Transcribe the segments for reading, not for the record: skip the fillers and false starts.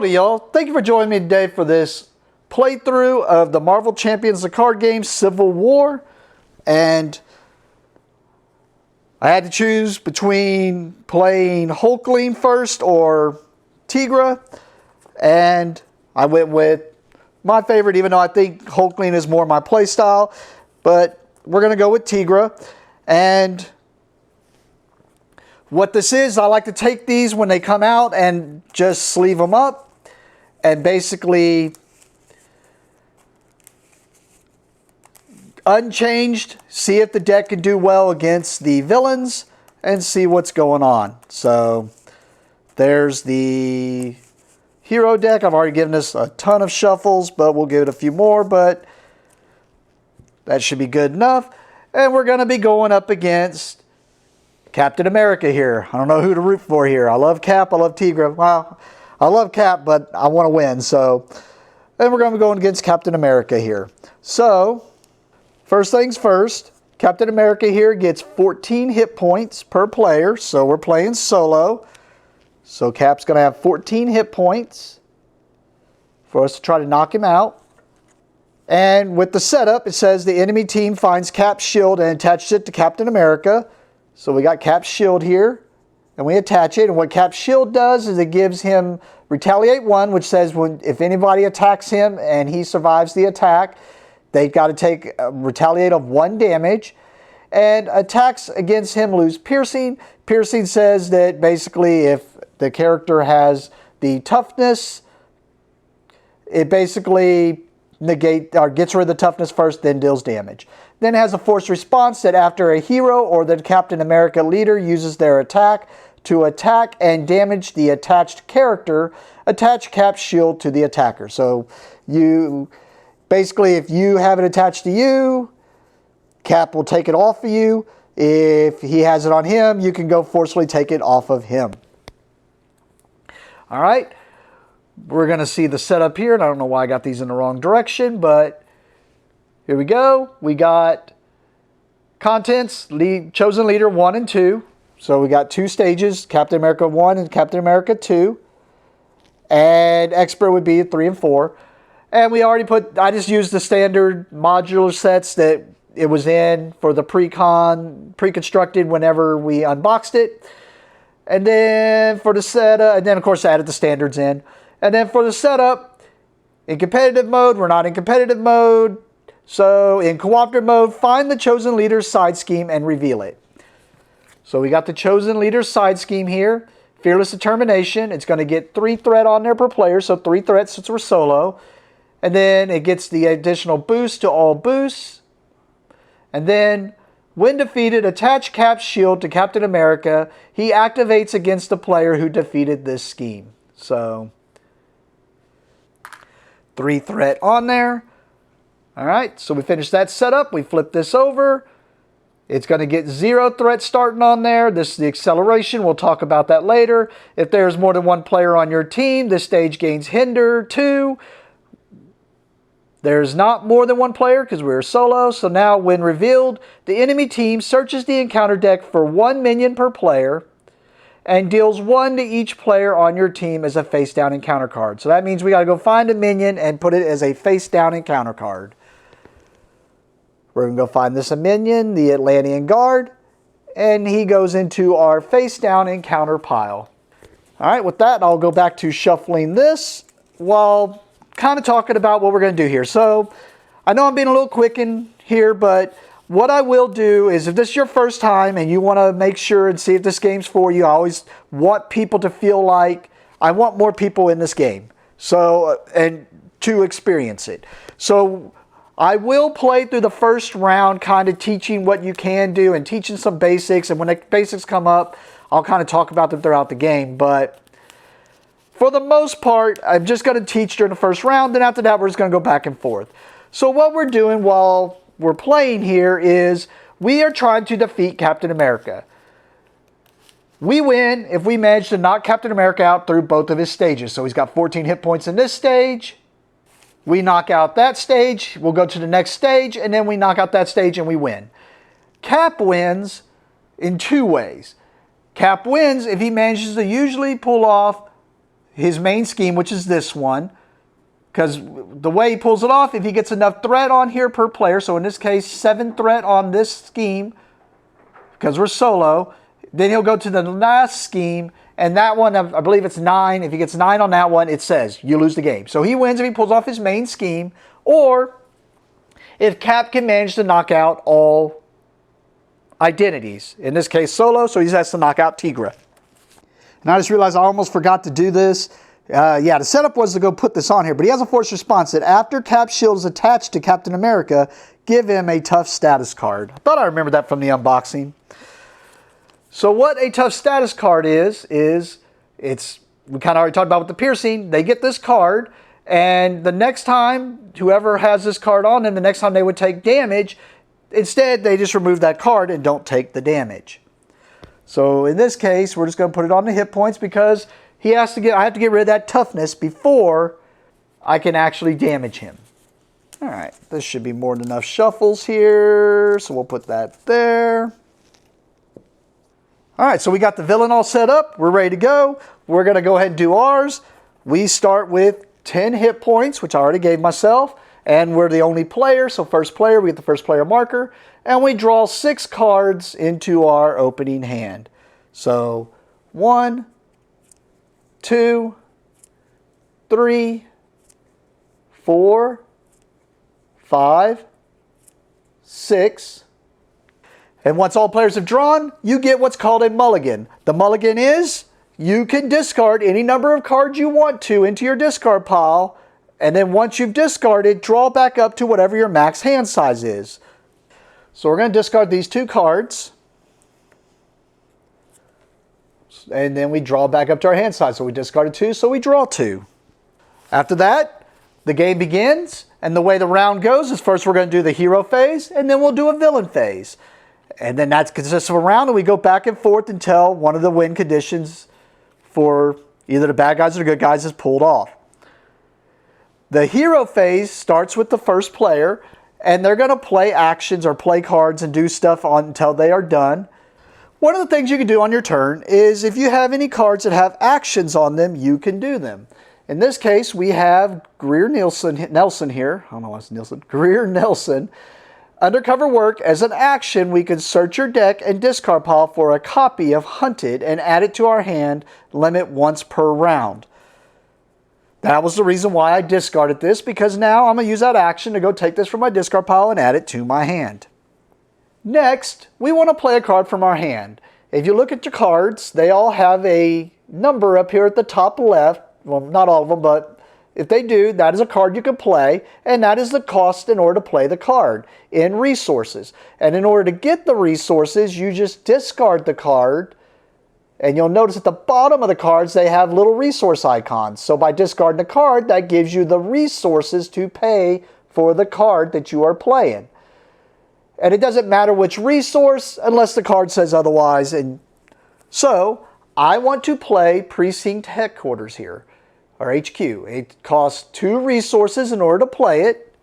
Howdy y'all, thank you for joining me today for this playthrough of the Marvel Champions the card game Civil War. And I had to choose between playing Hulkling first or Tigra, and I went with my favorite, even though I think Hulkling is more my play style, but we're going to go with Tigra. And what this is, I like to take these when they come out and just sleeve them up and basically Unchanged, see if the deck can do well against the villains and see what's going on. So there's the hero deck. I've already given this a ton of shuffles, but we'll give it a few more, but that should be good enough. And we're going to be going up against Captain America here. I don't know who to root for here. I love Cap. I love Tigra. Well, I love Cap, but I want to win. So, and we're going to be going against Captain America here. So, first things first, Captain America here gets 14 hit points per player. So we're playing solo. So Cap's going to have 14 hit points for us to try to knock him out. And with the setup, it says the enemy team finds Cap's shield and attaches it to Captain America. So we got Cap's shield here, and we attach it. And what Cap's shield does is it gives him Retaliate 1, which says if anybody attacks him and he survives the attack, they've got to take a Retaliate of 1 damage. And attacks against him lose Piercing. Piercing says that basically if the character has the toughness, it basically gets rid of the toughness first, then deals damage. Then it has a force response that after a hero or the Captain America leader uses their attack to attack and damage the attached character, attach Cap's shield to the attacker. So you basically, if you have it attached to you, Cap will take it off of you. If he has it on him, you can go forcefully take it off of him. All right. We're going to see the setup here, and I don't know why I got these in the wrong direction, but here we go. We got contents, chosen leader 1 and 2. So we got 2 stages, Captain America 1 and Captain America 2. And expert would be 3 and 4. And we already I just used the standard modular sets that it was in for the Precon, pre-constructed whenever we unboxed it. And then for the setup, and then of course I added the standards in. And then for the setup, in competitive mode, we're not in competitive mode. So in cooperative mode, find the chosen leader's side scheme and reveal it. So we got the chosen leader's side scheme here. Fearless Determination. It's going to get 3 threat on there per player. So 3 threats since we're solo. And then it gets the additional boost to all boosts. And then when defeated, attach Cap's shield to Captain America. He activates against the player who defeated this scheme. So 3 threat on there. All right, so we finished that setup. We flip this over. It's going to get 0 threat starting on there. This is the acceleration. We'll talk about that later. If there's more than 1 player on your team, this stage gains Hinder 2. There's not more than 1 player because we're solo. So now when revealed, the enemy team searches the encounter deck for 1 minion per player and deals 1 to each player on your team as a face down encounter card. So that means we got to go find a minion and put it as a face down encounter card. We're going to go find this a minion, the Atlantean Guard, and he goes into our face down encounter pile. All right, with that, I'll go back to shuffling this while kind of talking about what we're going to do here. So I know I'm being a little quick in here, but what I will do is if this is your first time and you want to make sure and see if this game's for you, I always want people to feel like I want more people in this game. So, and to experience it. So I will play through the first round kind of teaching what you can do and teaching some basics. And when the basics come up, I'll kind of talk about them throughout the game. But for the most part, I'm just going to teach during the first round. Then after that, we're just going to go back and forth. So what we're doing while we're playing here is we are trying to defeat Captain America. We win if we manage to knock Captain America out through both of his stages. So he's got 14 hit points in this stage. We knock out that stage, we'll go to the next stage, and then we knock out that stage and we win. Cap wins in 2 ways. Cap wins if he manages to usually pull off his main scheme, which is this one. Because the way he pulls it off, if he gets enough threat on here per player, so in this case, 7 threat on this scheme, because we're solo, then he'll go to the last scheme, and that one, I believe it's 9. If he gets 9 on that one, it says you lose the game. So he wins if he pulls off his main scheme, or if Cap can manage to knock out all identities. In this case, solo, so he has to knock out Tigra. And I just realized I almost forgot to do this. Yeah, the setup was to go put this on here, but he has a forced response that after Cap's shield is attached to Captain America, give him a tough status card. I thought I remembered that from the unboxing. So what a tough status card is it's, we kind of already talked about with the piercing, they get this card, and the next time, whoever has this card on them, the next time they would take damage, instead they just remove that card and don't take the damage. So in this case, we're just going to put it on the hit points because I have to get rid of that toughness before I can actually damage him. All right, this should be more than enough shuffles here, so we'll put that there. All right, so we got the villain all set up. We're ready to go. We're going to go ahead and do ours. We start with 10 hit points, which I already gave myself, and we're the only player, so first player, we get the first player marker, and we draw 6 cards into our opening hand. So 1, 2, 3, 4, 5, 6. And once all players have drawn, you get what's called a mulligan. The mulligan is you can discard any number of cards you want to into your discard pile, and then once you've discarded, draw back up to whatever your max hand size is. So we're going to discard these 2 cards. And then we draw back up to our hand size. So we discarded 2, so we draw 2. After that, the game begins. And the way the round goes is first we're going to do the hero phase, and then we'll do a villain phase. And then that consists of a round, and we go back and forth until one of the win conditions for either the bad guys or the good guys is pulled off. The hero phase starts with the first player, and they're going to play actions or play cards and do stuff until they are done. One of the things you can do on your turn is if you have any cards that have actions on them, you can do them. In this case, we have Greer Nelson here. I don't know why it's Nielsen. Greer Nelson. Undercover work, as an action, we can search your deck and discard pile for a copy of Hunted and add it to our hand, limit once per round. That was the reason why I discarded this, because now I'm going to use that action to go take this from my discard pile and add it to my hand. Next, we want to play a card from our hand. If you look at your cards, they all have a number up here at the top left. Well, not all of them, but if they do, that is a card you can play, and that is the cost in order to play the card in resources. And in order to get the resources, you just discard the card, and you'll notice at the bottom of the cards, they have little resource icons. So by discarding a card, that gives you the resources to pay for the card that you are playing. And it doesn't matter which resource unless the card says otherwise. And so I want to play Precinct Headquarters here, or HQ. It costs 2 resources in order to play it.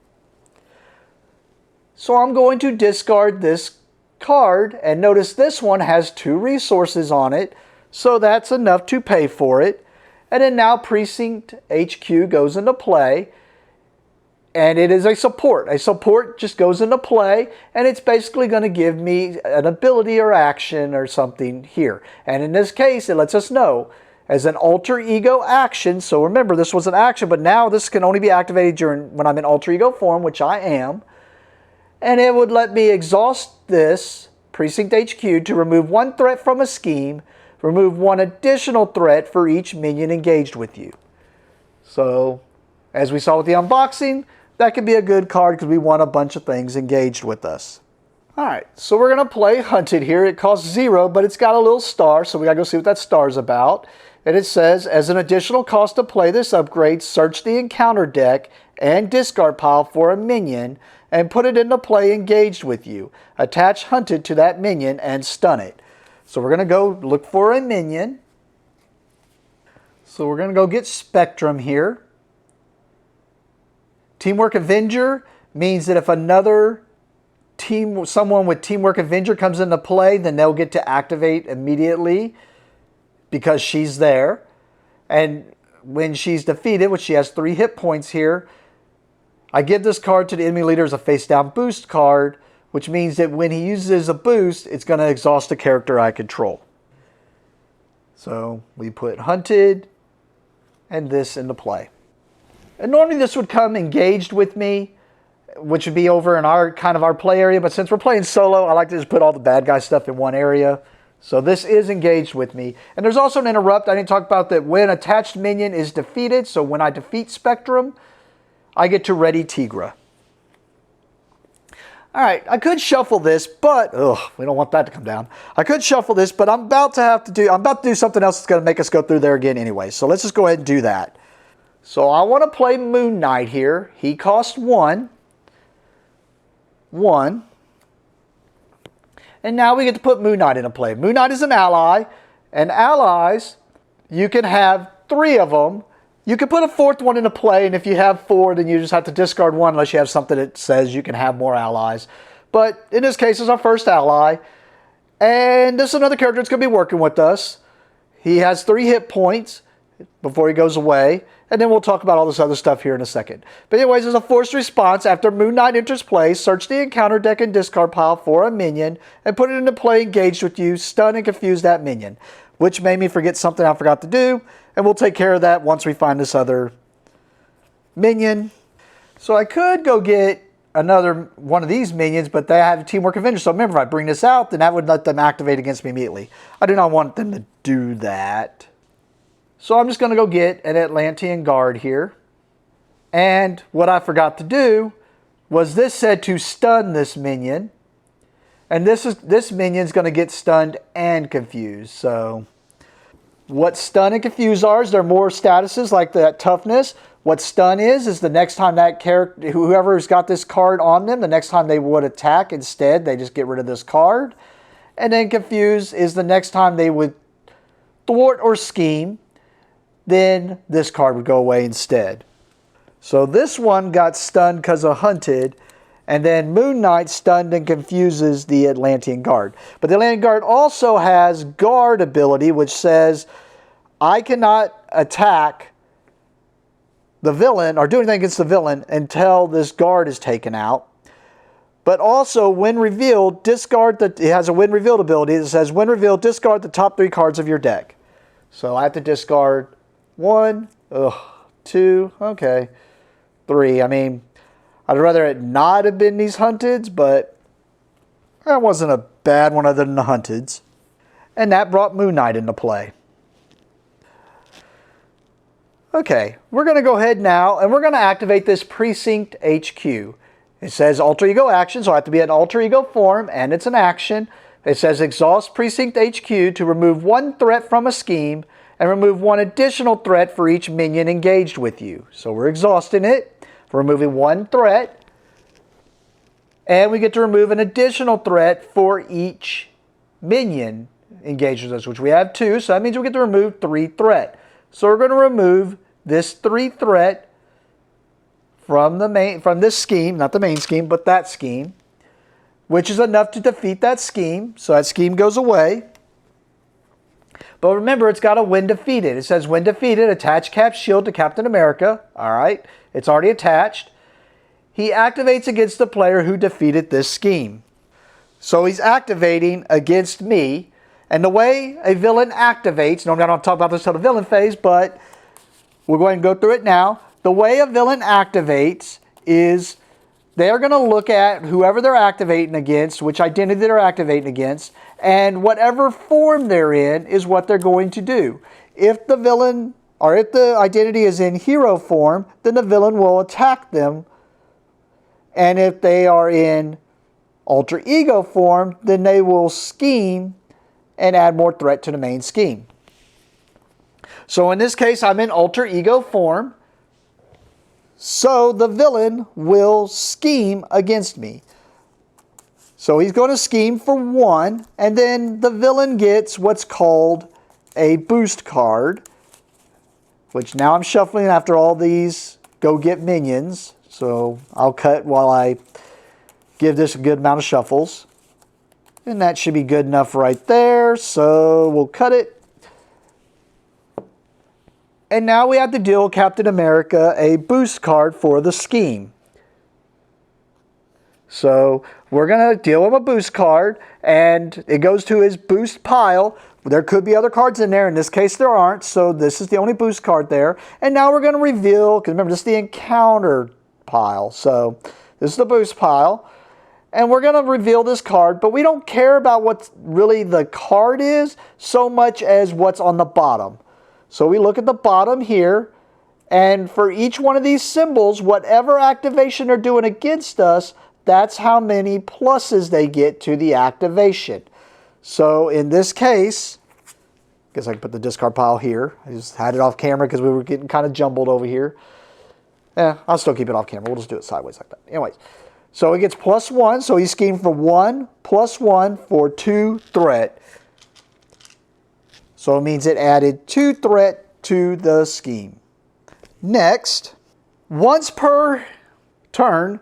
So I'm going to discard this card, and notice this one has 2 resources on it, so that's enough to pay for it. And then now Precinct HQ goes into play. And it is a support. A support just goes into play, and it's basically going to give me an ability or action or something here. And in this case, it lets us know as an alter ego action. So remember, this was an action, but now this can only be activated when I'm in alter ego form, which I am. And it would let me exhaust this Precinct HQ to remove 1 threat from a scheme, remove 1 additional threat for each minion engaged with you. So, as we saw with the unboxing, that could be a good card because we want a bunch of things engaged with us. Alright, so we're going to play Hunted here. It costs 0, but it's got a little star, so we got to go see what that star's about. And it says, as an additional cost to play this upgrade, search the encounter deck and discard pile for a minion and put it into play engaged with you. Attach Hunted to that minion and stun it. So we're going to go look for a minion. So we're going to go get Spectrum here. Teamwork Avenger means that if another someone with Teamwork Avenger comes into play, then they'll get to activate immediately because she's there. And when she's defeated, which she has 3 hit points here, I give this card to the enemy leader as a face-down boost card, which means that when he uses a boost, it's going to exhaust a character I control. So we put Hunted and this into play. And normally this would come engaged with me, which would be over in our play area, but since we're playing solo, I like to just put all the bad guy stuff in one area. So this is engaged with me. And there's also an interrupt. I didn't talk about that when attached minion is defeated. So when I defeat Spectrum, I get to ready Tigra. All right, I could shuffle this, but we don't want that to come down. I could shuffle this, but I'm about to do something else that's going to make us go through there again anyway. So let's just go ahead and do that. So I want to play Moon Knight here. He costs 1. And now we get to put Moon Knight into play. Moon Knight is an ally, and allies, you can have 3 of them. You can put a 4th one into play, and if you have 4, then you just have to discard 1 unless you have something that says you can have more allies. But in this case, it's our first ally, and this is another character that's going to be working with us. He has 3 hit points before he goes away, and then we'll talk about all this other stuff here in a second. But anyways, as a forced response, after Moon Knight enters play, search the encounter deck and discard pile for a minion and put it into play engaged with you, stun and confuse that minion, which made me forget something I forgot to do, and we'll take care of that once we find this other minion. So I could go get another one of these minions, but they have Teamwork Avenger. So remember, if I bring this out, then that would let them activate against me immediately. I do not want them to do that. So I'm just going to go get an Atlantean Guard here. And what I forgot to do was this said to stun this minion. And this minion's going to get stunned and confused. So what stun and confuse are is there are more statuses like that toughness. What stun is the next time that character, whoever's got this card on them, the next time they would attack, instead they just get rid of this card. And then confuse is the next time they would thwart or scheme, then this card would go away instead. So this one got stunned because of Hunted, and then Moon Knight stunned and confuses the Atlantean Guard. But the Atlantean Guard also has Guard ability, which says I cannot attack the villain or do anything against the villain until this guard is taken out. But also, when revealed, it has a when revealed ability that says when revealed, discard the top 3 cards of your deck. So I have to discard 1, 2, okay, 3. I mean, I'd rather it not have been these Hunteds, but that wasn't a bad one other than the Hunteds. And that brought Moon Knight into play. Okay, we're going to go ahead now, and we're going to activate this Precinct HQ. It says Alter Ego action, so I have to be in Alter Ego form, and it's an action. It says exhaust Precinct HQ to remove 1 threat from a scheme, and remove 1 additional threat for each minion engaged with you. So we're exhausting it, removing 1 threat, and we get to remove an additional threat for each minion engaged with us, which we have 2, so that means we get to remove 3 threat. So we're going to remove this 3 threat from this scheme, not the main scheme, but that scheme, which is enough to defeat that scheme, so that scheme goes away. But remember, it's got a when defeated. It says when defeated, attach Cap's shield to Captain America. All right, it's already attached. He activates against the player who defeated this scheme. So he's activating against me. And the way a villain activates, normally I don't talk about this until the villain phase, but we're going to go through it now. The way a villain activates is they're going to look at whoever they're activating against, which identity they're activating against, and whatever form they're in is what they're going to do. If the villain, or if the identity is in hero form, then the villain will attack them. And if they are in alter ego form, then they will scheme and add more threat to the main scheme. So in this case, I'm in alter ego form. So the villain will scheme against me. So he's going to scheme for 1, and then the villain gets what's called a boost card, which now I'm shuffling after all these go get minions. So I'll cut while I give this a good amount of shuffles. And that should be good enough right there. So we'll cut it. And now we have to deal Captain America a boost card for the scheme. So we're going to deal him a boost card, and it goes to his boost pile. There could be other cards in there. In this case, there aren't, so this is the only boost card there. And now we're going to reveal, because remember, this is the encounter pile. So this is the boost pile. And we're going to reveal this card, but we don't care about what really the card is so much as what's on the bottom. So we look at the bottom here, and for each one of these symbols, whatever activation they're doing against us, that's how many pluses they get to the activation. So in this case, I guess I can put the discard pile here. I just had it off camera because we were getting kind of jumbled over here. I'll still keep it off camera. We'll just do it sideways like that. Anyways, so he gets +1, so he's schemed for 1 + 1 for 2 threat. So it means it added 2 threat to the scheme. Next, once per turn,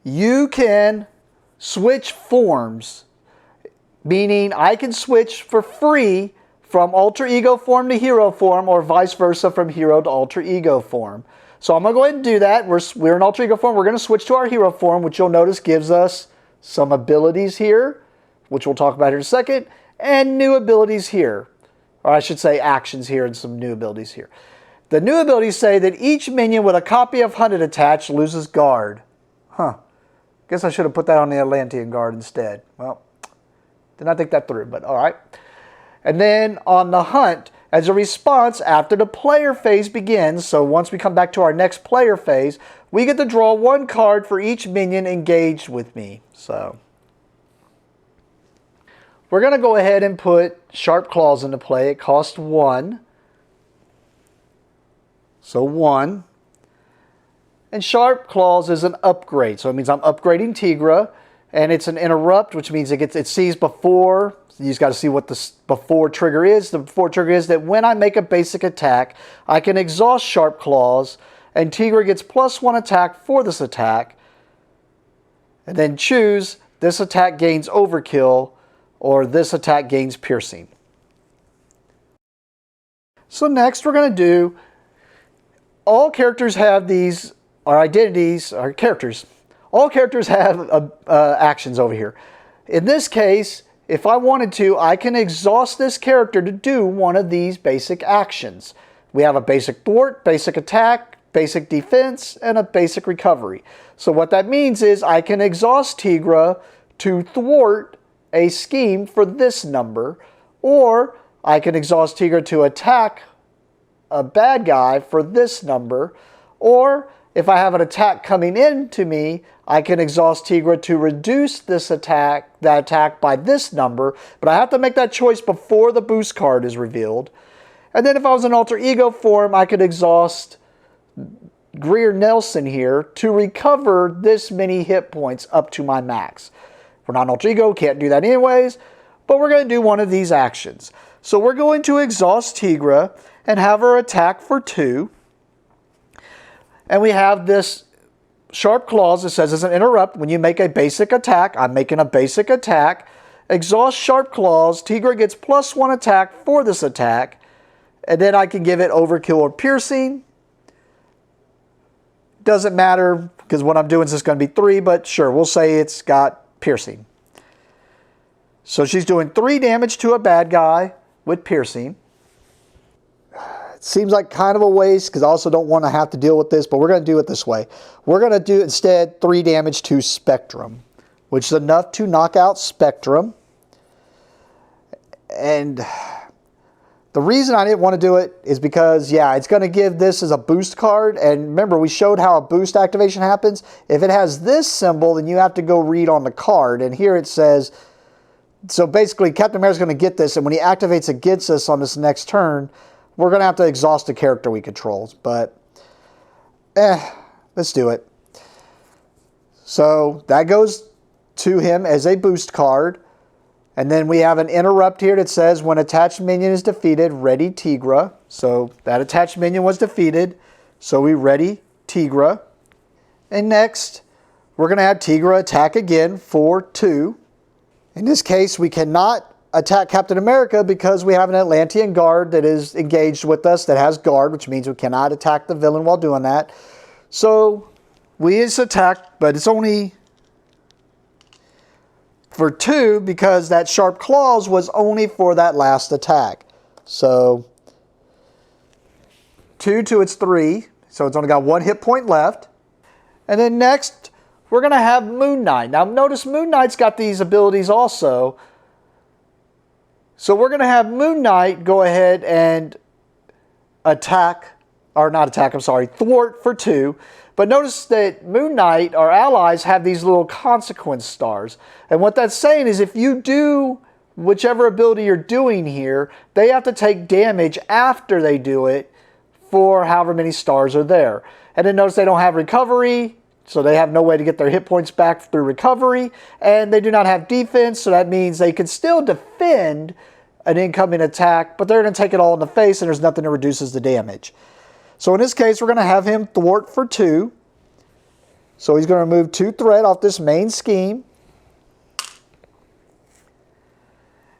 you can switch forms, meaning I can switch for free from alter ego form to hero form, or vice versa from hero to alter ego form. So I'm going to go ahead and do that. We're in alter ego form. We're going to switch to our hero form, which you'll notice gives us some abilities here, which we'll talk about here in a second, and new abilities here. Or I should say actions here and some new abilities here. The new abilities say that each minion with a copy of Hunted attached loses guard. Guess I should have put that on the Atlantean guard instead. Well, did not think that through, but all right. And then on the hunt, as a response after the player phase begins, so once we come back to our next player phase, we get to draw 1 card for each minion engaged with me. So we're going to go ahead and put Sharp Claws into play. It costs 1. So 1. And Sharp Claws is an upgrade. So it means I'm upgrading Tigra. And it's an interrupt, which means it sees before. You just got to see what the before trigger is. The before trigger is that when I make a basic attack, I can exhaust Sharp Claws, and Tigra gets +1 attack for this attack. And then choose this attack gains overkill, or this attack gains piercing. So next we're going to do, all characters have these, our identities, our characters. All characters have actions over here. In this case, if I wanted to, I can exhaust this character to do one of these basic actions. We have a basic thwart, basic attack, basic defense, and a basic recovery. So what that means is I can exhaust Tigra to thwart a scheme for this number, or I can exhaust Tigra to attack a bad guy for this number, or if I have an attack coming into me, I can exhaust Tigra to reduce that attack by this number, but I have to make that choice before the boost card is revealed. And then if I was in alter ego form, I could exhaust Greer Nelson here to recover this many hit points up to my max. We're not in alter ego, can't do that anyways, but we're going to do one of these actions. So we're going to exhaust Tigra and have her attack for 2. And we have this Sharp Claws that says as an interrupt, when you make a basic attack, I'm making a basic attack, exhaust Sharp Claws, Tigra gets +1 attack for this attack, and then I can give it overkill or piercing. Doesn't matter, because what I'm doing is just going to be 3, but sure, we'll say it's got piercing. So she's doing 3 damage to a bad guy with piercing. Seems like kind of a waste because I also don't want to have to deal with this, but we're going to do it this way. We're going to do instead 3 damage to Spectrum, which is enough to knock out Spectrum. And the reason I didn't want to do it is because, yeah, it's going to give this as a boost card. And remember, we showed how a boost activation happens. If it has this symbol, then you have to go read on the card. And here it says, so basically Captain America's going to get this, and when he activates against us on this next turn, we're going to have to exhaust a character we control, but let's do it. So that goes to him as a boost card. And then we have an interrupt here that says when attached minion is defeated, ready Tigra. So that attached minion was defeated. So we ready Tigra. And next, we're going to have Tigra attack again for 2. In this case, we cannot attack Captain America because we have an Atlantean guard that is engaged with us that has guard, which means we cannot attack the villain while doing that. So we just attack, but it's only for 2 because that sharp claws was only for that last attack. So 2 to its 3, so it's only got 1 hit point left. And then next, we're going to have Moon Knight. Now notice Moon Knight's got these abilities also. So we're going to have Moon Knight go ahead and attack, or not attack, I'm sorry, thwart for 2. But notice that Moon Knight, our allies, have these little consequence stars. And what that's saying is if you do whichever ability you're doing here, they have to take damage after they do it for however many stars are there. And then notice they don't have recovery, so they have no way to get their hit points back through recovery. And they do not have defense, so that means they can still defend an incoming attack, but they're going to take it all in the face and there's nothing that reduces the damage. So in this case, we're going to have him thwart for 2. So he's going to remove 2 threat off this main scheme.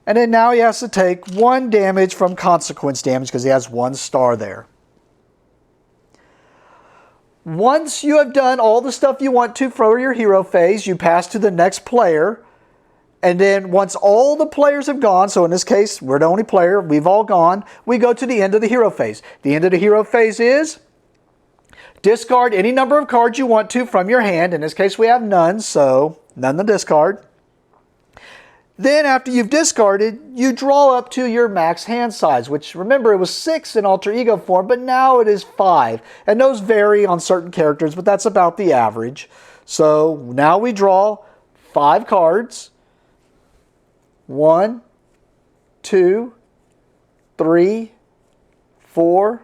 And then now he has to take 1 damage from consequence damage because he has 1 star there. Once you have done all the stuff you want to for your hero phase, you pass to the next player. And then once all the players have gone, so in this case, we're the only player, we've all gone, we go to the end of the hero phase. The end of the hero phase is discard any number of cards you want to from your hand. In this case, we have none, so none to discard. Then after you've discarded, you draw up to your max hand size, which remember it was 6 in alter ego form, but now it is 5. And those vary on certain characters, but that's about the average. So now we draw 5 cards. 1, 2, 3, 4,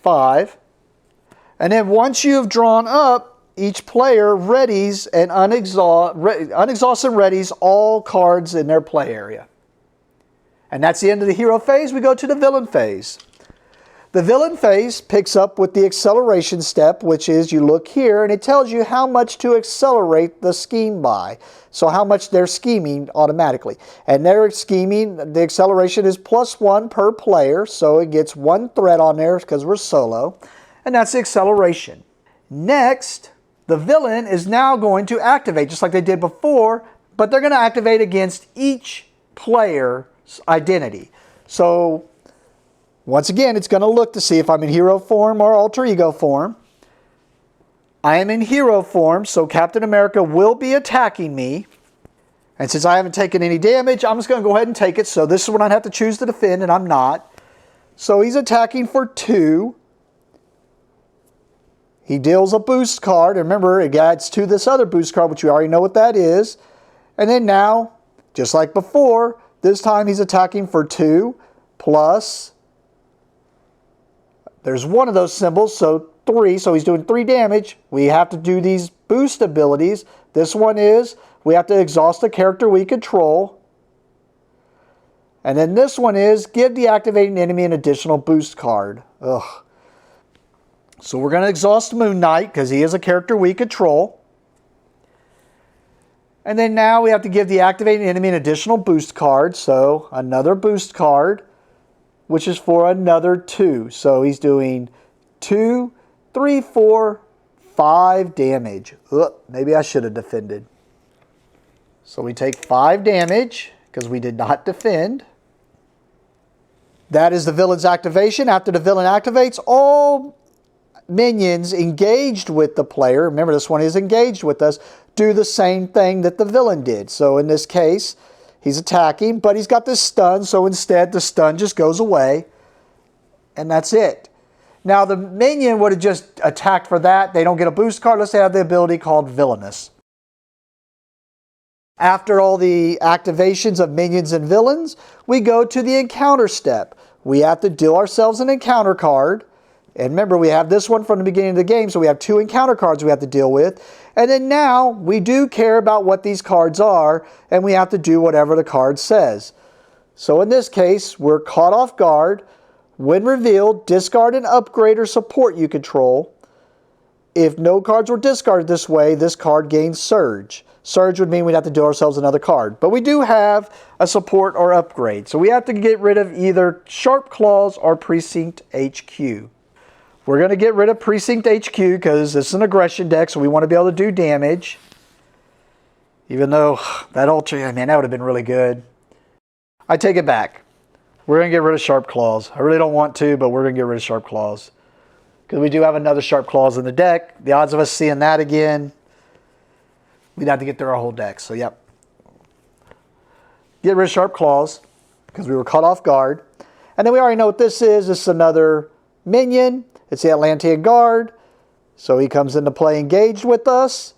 5. And then once you have drawn up, each player readies and unexhausted readies all cards in their play area. And that's the end of the hero phase. We go to the villain phase. The villain phase picks up with the acceleration step, which is you look here and it tells you how much to accelerate the scheme by. So how much they're scheming automatically. And they're scheming, the acceleration is +1 per player, so it gets 1 threat on there because we're solo. And that's the acceleration. Next, the villain is now going to activate, just like they did before, but they're going to activate against each player's identity. So once again, it's going to look to see if I'm in hero form or alter ego form. I am in hero form, so Captain America will be attacking me. And since I haven't taken any damage, I'm just going to go ahead and take it. So this is when I have to choose to defend, and I'm not. So he's attacking for 2. He deals a boost card. And remember, it adds to this other boost card, which we already know what that is. And then now, just like before, this time he's attacking for 2 plus... There's one of those symbols, so 3, so he's doing 3 damage. We have to do these boost abilities. This one is, we have to exhaust a character we control. And then this one is, give the activating enemy an additional boost card. Ugh. So we're going to exhaust Moon Knight, because he is a character we control. And then now we have to give the activating enemy an additional boost card, so another boost card, which is for another 2. So he's doing 2, 3, 4, 5 damage. Ugh, maybe I should have defended. So we take 5 damage because we did not defend. That is the villain's activation. After the villain activates, all minions engaged with the player, remember this one is engaged with us, do the same thing that the villain did. So in this case, he's attacking, but he's got this stun, so instead the stun just goes away, and that's it. Now the minion would have just attacked for that. They don't get a boost card unless they have the ability called Villainous. After all the activations of minions and villains, we go to the encounter step. We have to deal ourselves an encounter card. And remember, we have this one from the beginning of the game, so we have 2 encounter cards we have to deal with. And then now, we do care about what these cards are, and we have to do whatever the card says. So in this case, we're caught off guard. When revealed, discard an upgrade or support you control. If no cards were discarded this way, this card gains Surge. Surge would mean we'd have to do ourselves another card. But we do have a support or upgrade. So we have to get rid of either Sharp Claws or Precinct HQ. We're going to get rid of Precinct HQ because it's an aggression deck, so we want to be able to do damage. Even though that Ultra, man, that would have been really good. I take it back. We're going to get rid of Sharp Claws. I really don't want to, but we're going to get rid of Sharp Claws. Because we do have another Sharp Claws in the deck. The odds of us seeing that again, we'd have to get through our whole deck. So, yep. Get rid of Sharp Claws because we were caught off guard. And then we already know what this is. This is another minion. It's the Atlantean Guard. So he comes into play engaged with us.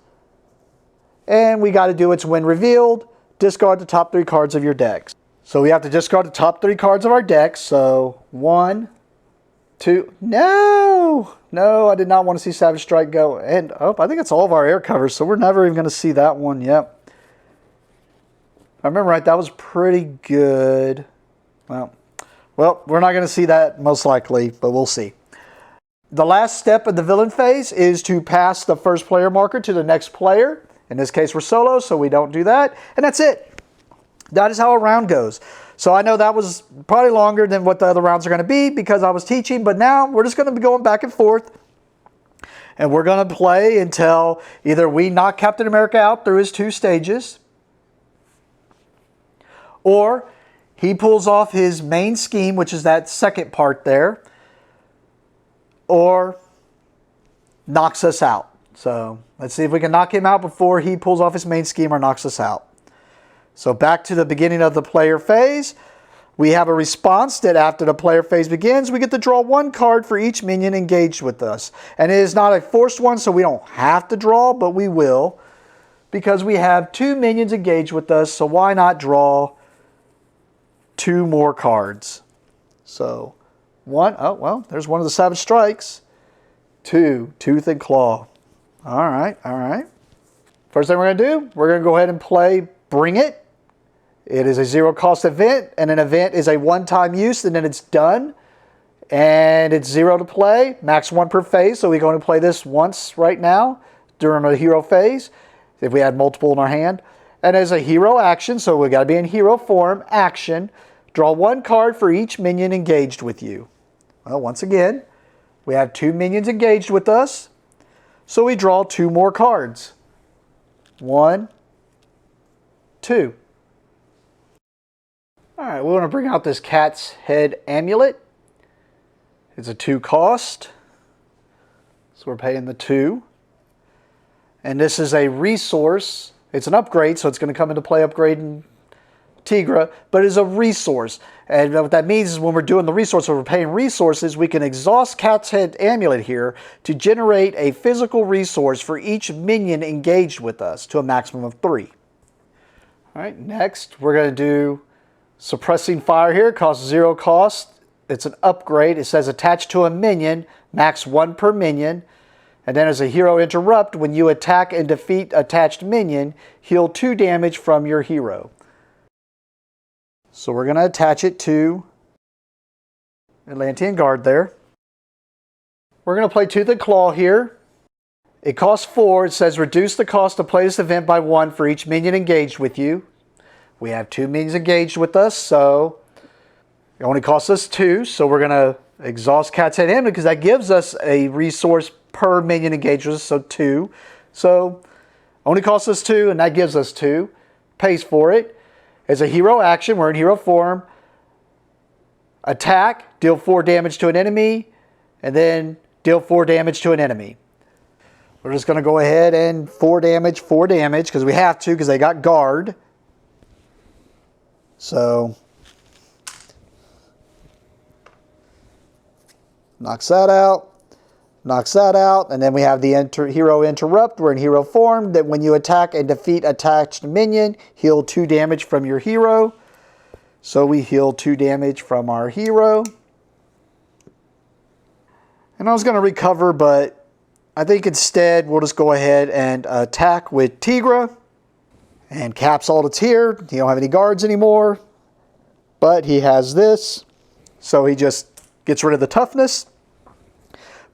And we got to do its when revealed. Discard the top 3 cards of your decks. So we have to discard the top 3 cards of our deck. So 1, 2. No, I did not want to see Savage Strike go. And oh, I think it's all of our air covers. So we're never even going to see that one. Yep. If I remember right, that was pretty good. Well, we're not going to see that most likely, but we'll see. The last step of the villain phase is to pass the first player marker to the next player. In this case, we're solo, so we don't do that. And that's it. That is how a round goes. So I know that was probably longer than what the other rounds are going to be because I was teaching, but now we're just going to be going back and forth. And we're going to play until either we knock Captain America out through his 2 stages, or he pulls off his main scheme, which is that second part there, or knocks us out. So let's see if we can knock him out before he pulls off his main scheme or knocks us out. So back to the beginning of the player phase. We have a response that after the player phase begins, we get to draw 1 card for each minion engaged with us. And it is not a forced one, so we don't have to draw, but we will. Because we have 2 minions engaged with us, so why not draw 2 more cards? So 1, oh, well, there's one of the Savage Strikes. 2, Tooth and Claw. All right. First thing we're going to do, we're going to go ahead and play Bring It. It is a 0 cost event, and an event is a one-time use, and then it's done. And it's 0 to play, max 1 per phase, so we're going to play this once right now during a hero phase, if we had multiple in our hand. And as a hero action, so we got to be in hero form, action, draw 1 card for each minion engaged with you. Well, once again, we have 2 minions engaged with us, so we draw 2 more cards. 1, 2. All right, we want to bring out this Cat's Head Amulet. It's a 2 cost, so we're paying the 2. And this is a resource. It's an upgrade, so it's going to come into play upgrading Tigra, but it's a resource. And what that means is when we're doing the resource, or we're paying resources, we can exhaust Cat's Head Amulet here to generate a physical resource for each minion engaged with us to a maximum of 3. All right, next we're going to do Suppressing Fire here. Costs 0 cost. It's an upgrade. It says attached to a minion, max 1 per minion. And then as a hero interrupt, when you attack and defeat attached minion, heal 2 damage from your hero. So we're going to attach it to Atlantean Guard there. We're going to play Tooth and Claw here. It costs 4. It says reduce the cost to play this event by 1 for each minion engaged with you. We have 2 minions engaged with us, so it only costs us 2. So we're going to exhaust Cat's Head Amulet because that gives us a resource per minion engaged with us, so 2. So only costs us 2, and that gives us 2. Pays for it. As a hero action, we're in hero form. Attack, deal 4 damage to an enemy, and then deal 4 damage to an enemy. We're just going to go ahead and 4 damage, because we have to, because they got guard. So, knocks that out, and then we have the hero interrupt. We're in hero form, that when you attack and defeat attached minion, heal 2 damage from your hero. So we heal 2 damage from our hero. And I was going to recover, but I think instead we'll just go ahead and attack with Tigra. And caps all that's here. He don't have any guards anymore. But he has this. So he just gets rid of the toughness.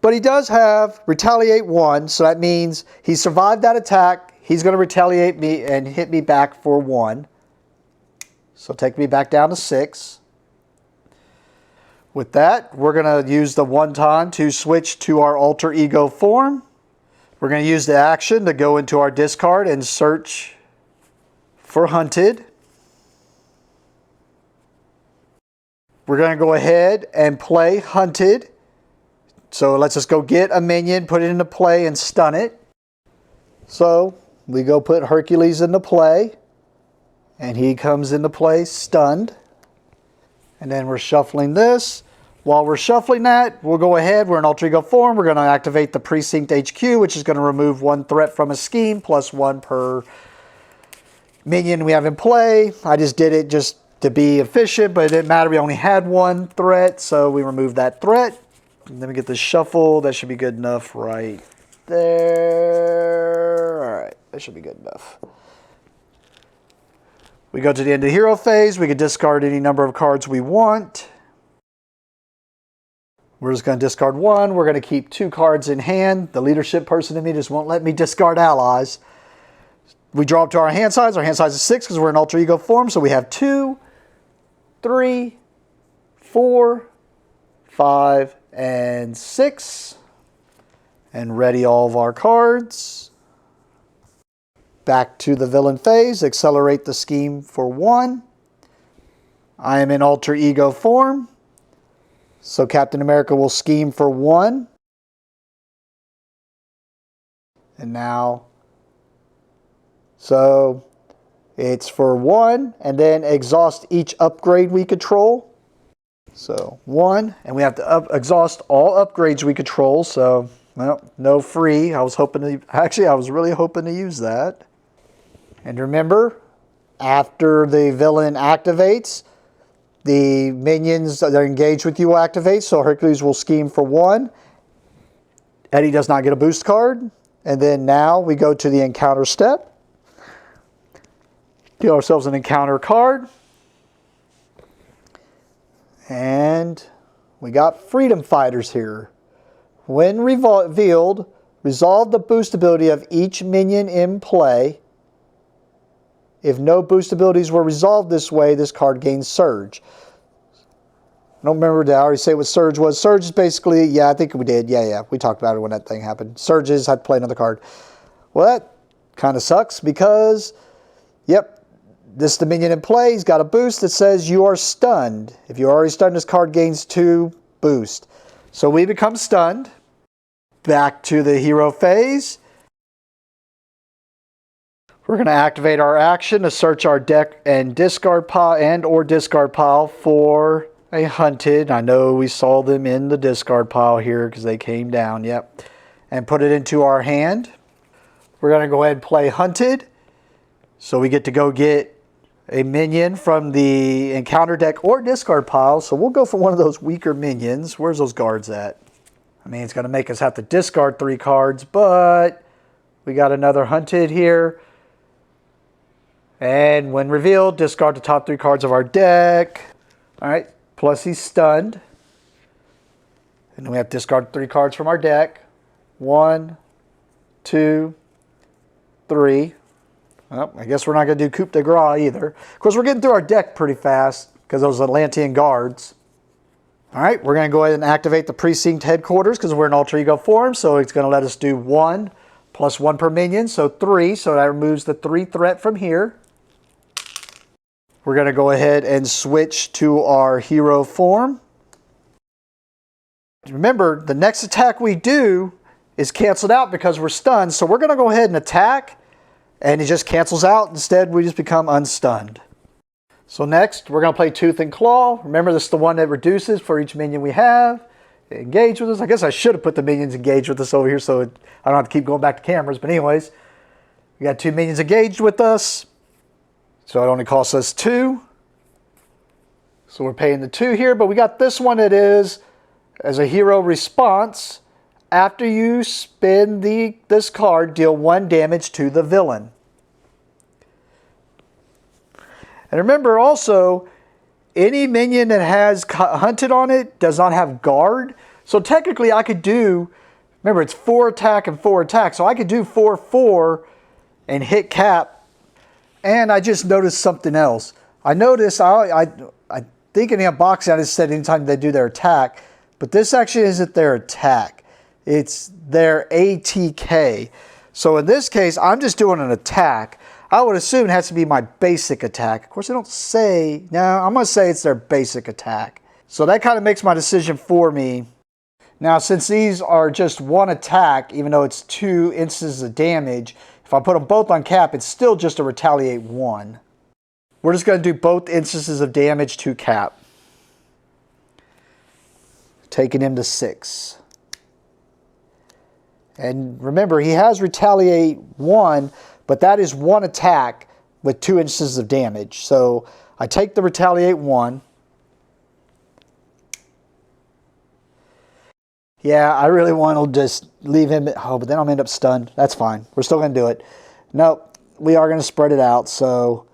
But he does have Retaliate 1. So that means he survived that attack. he's going to retaliate me and hit me back for 1. So take me back down to 6. With that, we're going to use the 1 time to switch to our alter ego form. We're going to use the action to go into our discard and search for hunted. We're going to go ahead and play hunted. So let's just go get a minion, put it into play, and stun it. So we go put Hercules into play, and he comes into play stunned. And then we're shuffling this. While we're shuffling that, we'll go ahead. We're in alter ego form. We're going to activate the Precinct HQ, which is going to remove 1 threat from a scheme, plus 1 per minion we have in play. I just did it just to be efficient, but it didn't matter. We only had 1 threat, so we removed that threat. Let me get this shuffle. That should be good enough right there. All right, that should be good enough. We go to the end of the hero phase. We can discard any number of cards we want. We're just going to discard 1. We're going to keep 2 cards in hand. The leadership person in me just won't let me discard allies. We draw up to our hand size. Our hand size is 6 because we're in alter ego form. So we have 2, 3, 4, 5, and 6. And ready all of our cards. Back to the villain phase. Accelerate the scheme for 1. I am in alter ego form. So Captain America will scheme for 1. And now, so it's for 1, and then exhaust each upgrade we control. So 1, and we have to exhaust all upgrades we control. So, well, no free. I was really hoping to use that. And remember, after the villain activates, the minions that are engaged with you will activate. So Hercules will scheme for 1. Eddie does not get a boost card. And then now we go to the encounter step. Deal ourselves an encounter card. And we got Freedom Fighters here. When revealed, resolve the boost ability of each minion in play. If no boost abilities were resolved this way, this card gains Surge. I don't remember, did I already say what Surge was? Surge is basically, yeah, I think we did. Yeah, we talked about it when that thing happened. Surge is, had to play another card. Well, that kind of sucks because, yep, this is the minion in play. He's got a boost that says you are stunned. If you're already stunned, this card gains 2 boost. So we become stunned. Back to the hero phase. We're going to activate our action to search our deck and discard pile for a hunted. I know we saw them in the discard pile here because they came down. Yep. And put it into our hand. We're going to go ahead and play hunted. So we get to go get a minion from the encounter deck or discard pile. So we'll go for one of those weaker minions. Where's those guards at? I mean, it's going to make us have to discard 3 cards, but we got another hunted here. And when revealed, discard the top 3 cards of our deck. All right, plus he's stunned. And then we have to discard 3 cards from our deck. 1, 2, 3. Well, I guess we're not going to do coup de grace either. Of course, we're getting through our deck pretty fast because those Atlantean guards. All right, we're going to go ahead and activate the Precinct headquarters because we're in alter ego form. So it's going to let us do 1 plus 1 per minion, so 3. So that removes the 3 threat from here. We're going to go ahead and switch to our hero form. Remember, the next attack we do is canceled out because we're stunned. So we're going to go ahead and attack, and it just cancels out. Instead, we just become unstunned. So next, we're going to play Tooth and Claw. Remember, this is the one that reduces for each minion we have. Engage with us. I guess I should have put the minions engaged with us over here so I don't have to keep going back to cameras. But anyways, we got 2 minions engaged with us. So it only costs us 2. So we're paying the 2 here. But we got this one that is, as a hero response, after you spin this card, deal 1 damage to the villain. And remember also, any minion that has hunted on it does not have guard. So technically I could do, remember it's 4 attack and 4 attack. So I could do 4/4 and hit Cap. And I just noticed something else. I noticed, I think in the unboxing I just said anytime they do their attack, but this actually isn't their attack. It's their ATK. So in this case, I'm just doing an attack. I would assume it has to be my basic attack. Of course, they don't say, no, I'm going to say it's their basic attack. So that kind of makes my decision for me. Now, since these are just one attack, even though it's 2 instances of damage, if I put them both on Cap, it's still just a retaliate 1. We're just going to do both instances of damage to Cap. Taking him to 6. And remember, he has retaliate 1, but that is one attack with 2 instances of damage. So I take the retaliate 1. Yeah, I really want to just leave him. Oh, but then I'm end up stunned. That's fine. We're still going to do it. Nope, we are going to spread it out. So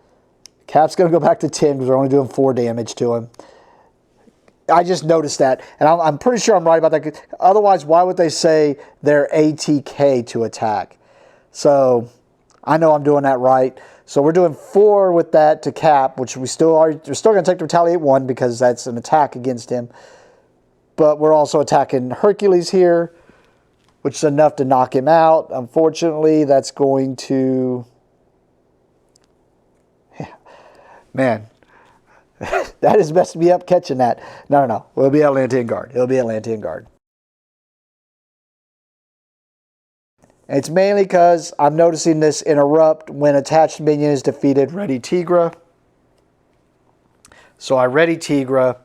Cap's going to go back to 10 because we're only doing 4 damage to him. I just noticed that, and I'm pretty sure I'm right about that. Otherwise, why would they say their ATK to attack? So I know I'm doing that right. So we're doing 4 with that to Cap, which we're still going to take the retaliate 1 because that's an attack against him. But we're also attacking Hercules here, which is enough to knock him out. Unfortunately, that's going to... Yeah. Man, that is messing me up catching that. No. It'll be Atlantean Guard. It'll be Atlantean Guard. And it's mainly because I'm noticing this interrupt when attached minion is defeated. Ready Tigra. So I ready Tigra.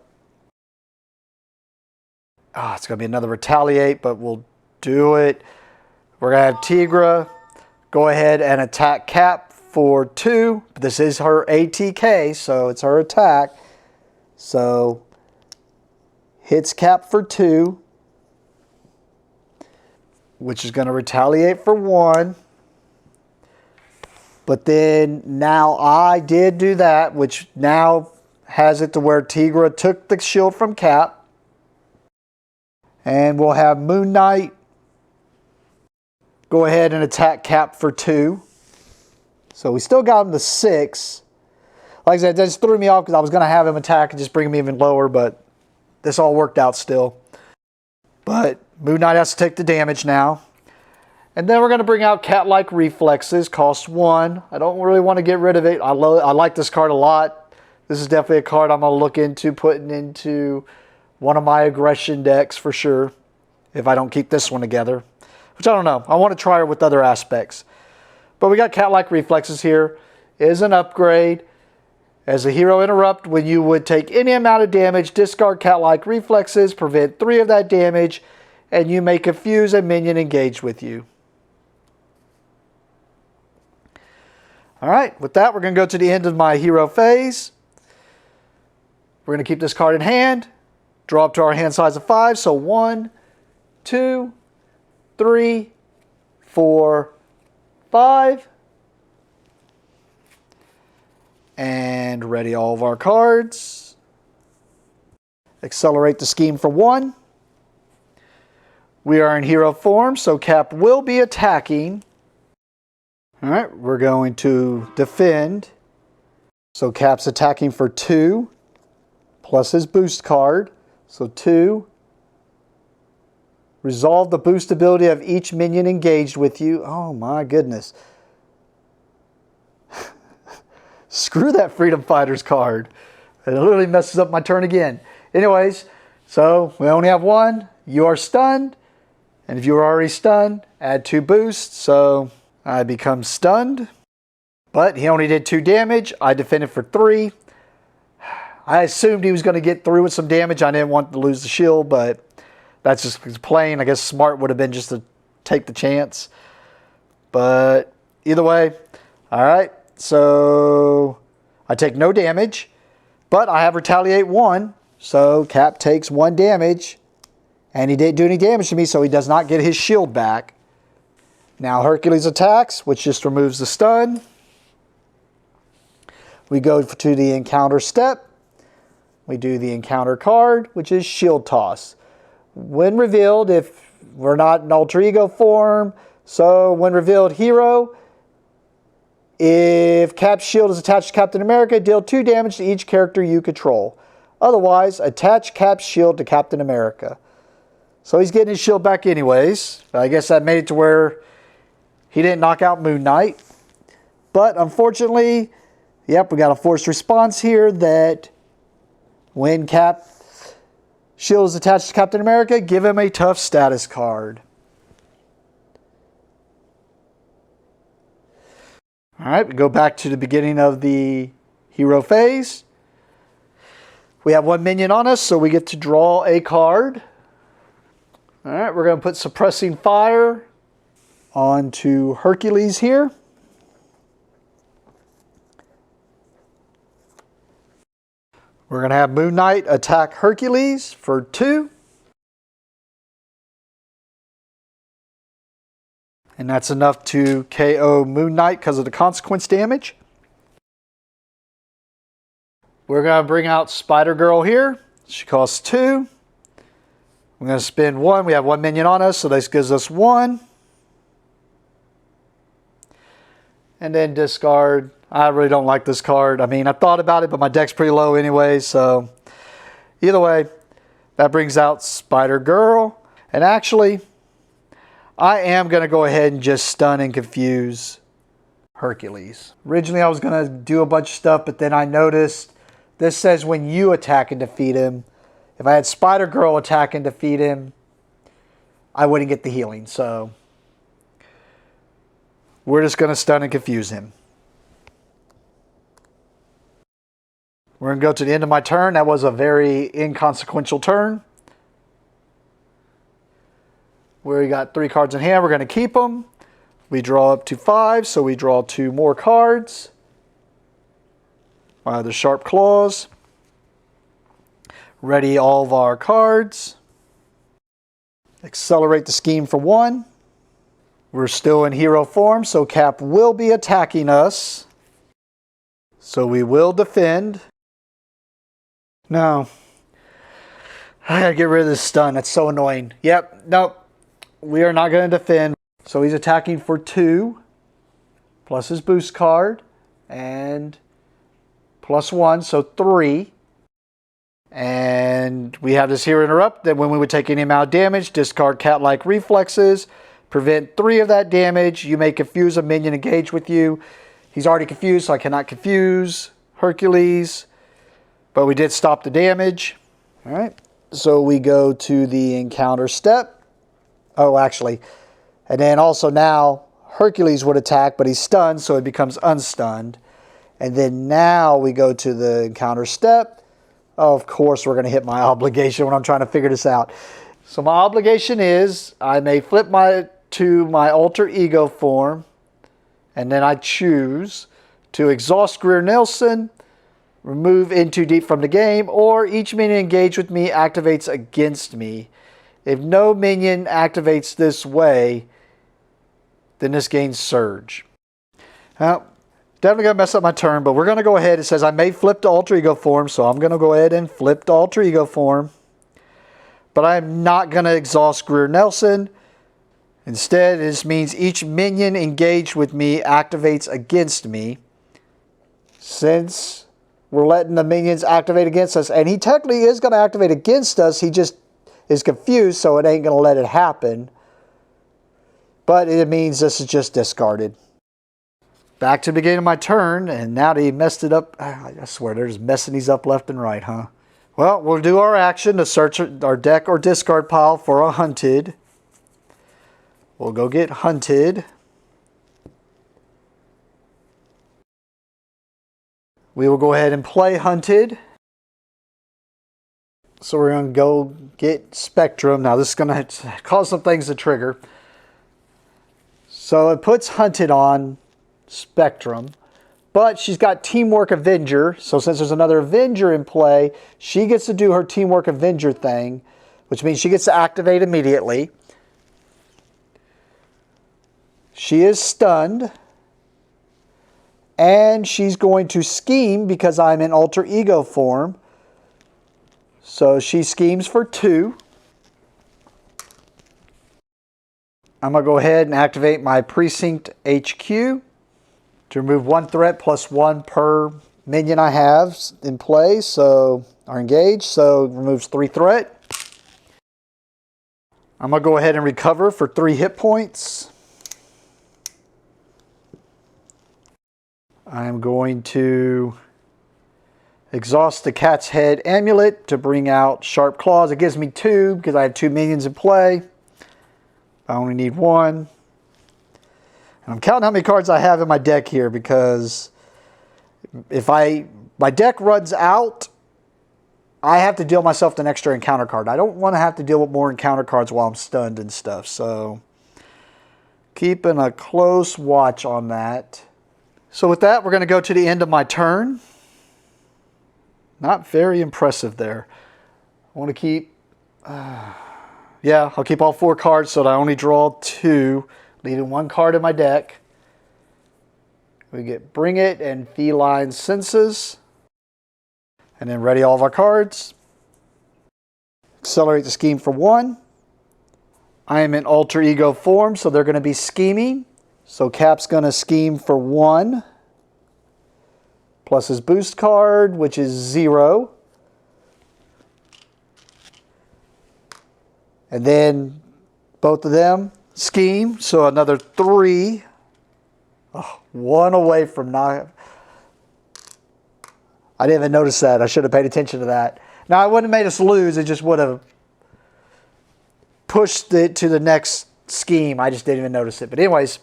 It's going to be another retaliate, but we'll do it. We're going to have Tigra go ahead and attack Cap for 2. This is her ATK, so it's her attack. So hits Cap for 2, which is going to retaliate for 1. But then now I did do that, which now has it to where Tigra took the shield from Cap. And we'll have Moon Knight go ahead and attack Cap for 2. So we still got him to 6. Like I said, that just threw me off because I was going to have him attack and just bring him even lower, but this all worked out still. But Moon Knight has to take the damage now. And then we're going to bring out Cat-like Reflexes, cost 1. I don't really want to get rid of it. I like this card a lot. This is definitely a card I'm going to look into putting into one of my aggression decks for sure, if I don't keep this one together. Which I don't know. I want to try her with other aspects. But we got Cat-like Reflexes here. It is an upgrade. As a hero interrupt, when you would take any amount of damage, discard Cat-like Reflexes, prevent 3 of that damage, and you may confuse a minion engaged with you. Alright, with that, we're going to go to the end of my hero phase. We're going to keep this card in hand. Draw up to our hand size of 5. So 1, 2, 3, 4, 5. And ready all of our cards. Accelerate the scheme for 1. We are in hero form, so Cap will be attacking. Alright, we're going to defend. So Cap's attacking for 2, plus his boost card. So 2. Resolve the boost ability of each minion engaged with you. Oh my goodness. Screw that Freedom Fighters card. It literally messes up my turn again. Anyways, so we only have 1. You are stunned. And if you were already stunned, add 2 boosts. So I become stunned. But he only did 2 damage. I defended for 3. I assumed he was going to get through with some damage. I didn't want to lose the shield, but that's just plain. I guess smart would have been just to take the chance. But either way, all right. So I take no damage, but I have retaliate 1. So Cap takes 1 damage, and he didn't do any damage to me, so he does not get his shield back. Now Hercules attacks, which just removes the stun. We go to the encounter step. We do the encounter card, which is Shield Toss. When revealed, if we're not in alter ego form, so when revealed hero, If Cap's shield is attached to Captain America, deal 2 damage to each character you control. Otherwise, attach Cap's shield to Captain America. So he's getting his shield back anyways. I guess that made it to where he didn't knock out Moon Knight. But unfortunately, yep, we got a forced response here that when Cap shield is attached to Captain America, give him a tough status card. All right, we go back to the beginning of the hero phase. We have 1 minion on us, so we get to draw a card. All right, we're going to put Suppressing Fire onto Hercules here. We're going to have Moon Knight attack Hercules for 2. And that's enough to KO Moon Knight because of the consequence damage. We're going to bring out Spider-Girl here. She costs 2. We're going to spend 1. We have 1 minion on us, so this gives us 1. And then discard. I really don't like this card. I mean, I thought about it, but my deck's pretty low anyway, so either way, that brings out Spider-Girl. And actually, I am going to go ahead and just stun and confuse Hercules. Originally, I was going to do a bunch of stuff, but then I noticed this says when you attack and defeat him. If I had Spider-Girl attack and defeat him, I wouldn't get the healing. So we're just going to stun and confuse him. We're going to go to the end of my turn. That was a very inconsequential turn. We got 3 cards in hand. We're going to keep them. We draw up to 5, so we draw 2 more cards. The Sharp Claws. Ready all of our cards. Accelerate the scheme for 1. We're still in hero form, so Cap will be attacking us. So we will defend. No. I gotta get rid of this stun. That's so annoying. Yep, nope. We are not going to defend. So he's attacking for 2. Plus his boost card. And plus 1, so 3. And we have this here interrupt that when we would take any amount of damage, discard cat-like reflexes, prevent 3 of that damage. You may confuse a minion engaged with you. He's already confused, so I cannot confuse Hercules. But we did stop the damage. All right. So we go to the encounter step. Oh, actually. And then also now Hercules would attack, but he's stunned, so it becomes unstunned. And then now we go to the encounter step. Oh, of course, we're going to hit my obligation when I'm trying to figure this out. So my obligation is I may flip to my alter ego form, and then I choose to exhaust Greer Nelson, remove In Too Deep from the game, or each minion engaged with me activates against me. If no minion activates this way, then this gains Surge. Well, definitely going to mess up my turn, but we're going to go ahead. It says I may flip to alter ego form, so I'm going to go ahead and flip to alter ego form. But I'm not going to exhaust Greer Nelson. Instead, this means each minion engaged with me activates against me. Since we're letting the minions activate against us, and he technically is going to activate against us, he just is confused, so it ain't going to let it happen. But it means this is just discarded. Back to the beginning of my turn, and now that he messed it up, I swear they're just messing these up left and right, huh? Well, we'll do our action to search our deck or discard pile for a Hunted. We'll go get Hunted. We will go ahead and play Hunted. So we're going to go get Spectrum. Now this is going to cause some things to trigger. So it puts Hunted on Spectrum. But she's got Teamwork Avenger. So since there's another Avenger in play, she gets to do her Teamwork Avenger thing, which means she gets to activate immediately. She is stunned. And she's going to scheme because I'm in alter ego form. So she schemes for 2. I'm going to go ahead and activate my Precinct HQ. to remove 1 threat plus 1 per minion I have in play, so are engaged, so it removes 3 threat. I'm going to go ahead and recover for 3 hit points. I'm going to exhaust the Cat's Head Amulet to bring out Sharp Claws. It gives me 2 because I have 2 minions in play. I only need 1. And I'm counting how many cards I have in my deck here, because if my deck runs out, I have to deal myself an extra encounter card. I don't want to have to deal with more encounter cards while I'm stunned and stuff. So keeping a close watch on that. So with that, we're going to go to the end of my turn. Not very impressive there. I want to keep, yeah, I'll keep all 4 cards so that I only draw 2, leaving 1 card in my deck. We get Bring It and Feline Senses. And then ready all of our cards. Accelerate the scheme for 1. I am in alter ego form, so they're going to be scheming. So Cap's going to scheme for 1. Plus his boost card, which is 0. And then both of them scheme, so another 3. Oh, 1 away from not. I didn't even notice that. I should have paid attention to that. Now, it wouldn't have made us lose. It just would have pushed it to the next scheme. I just didn't even notice it. But anyways,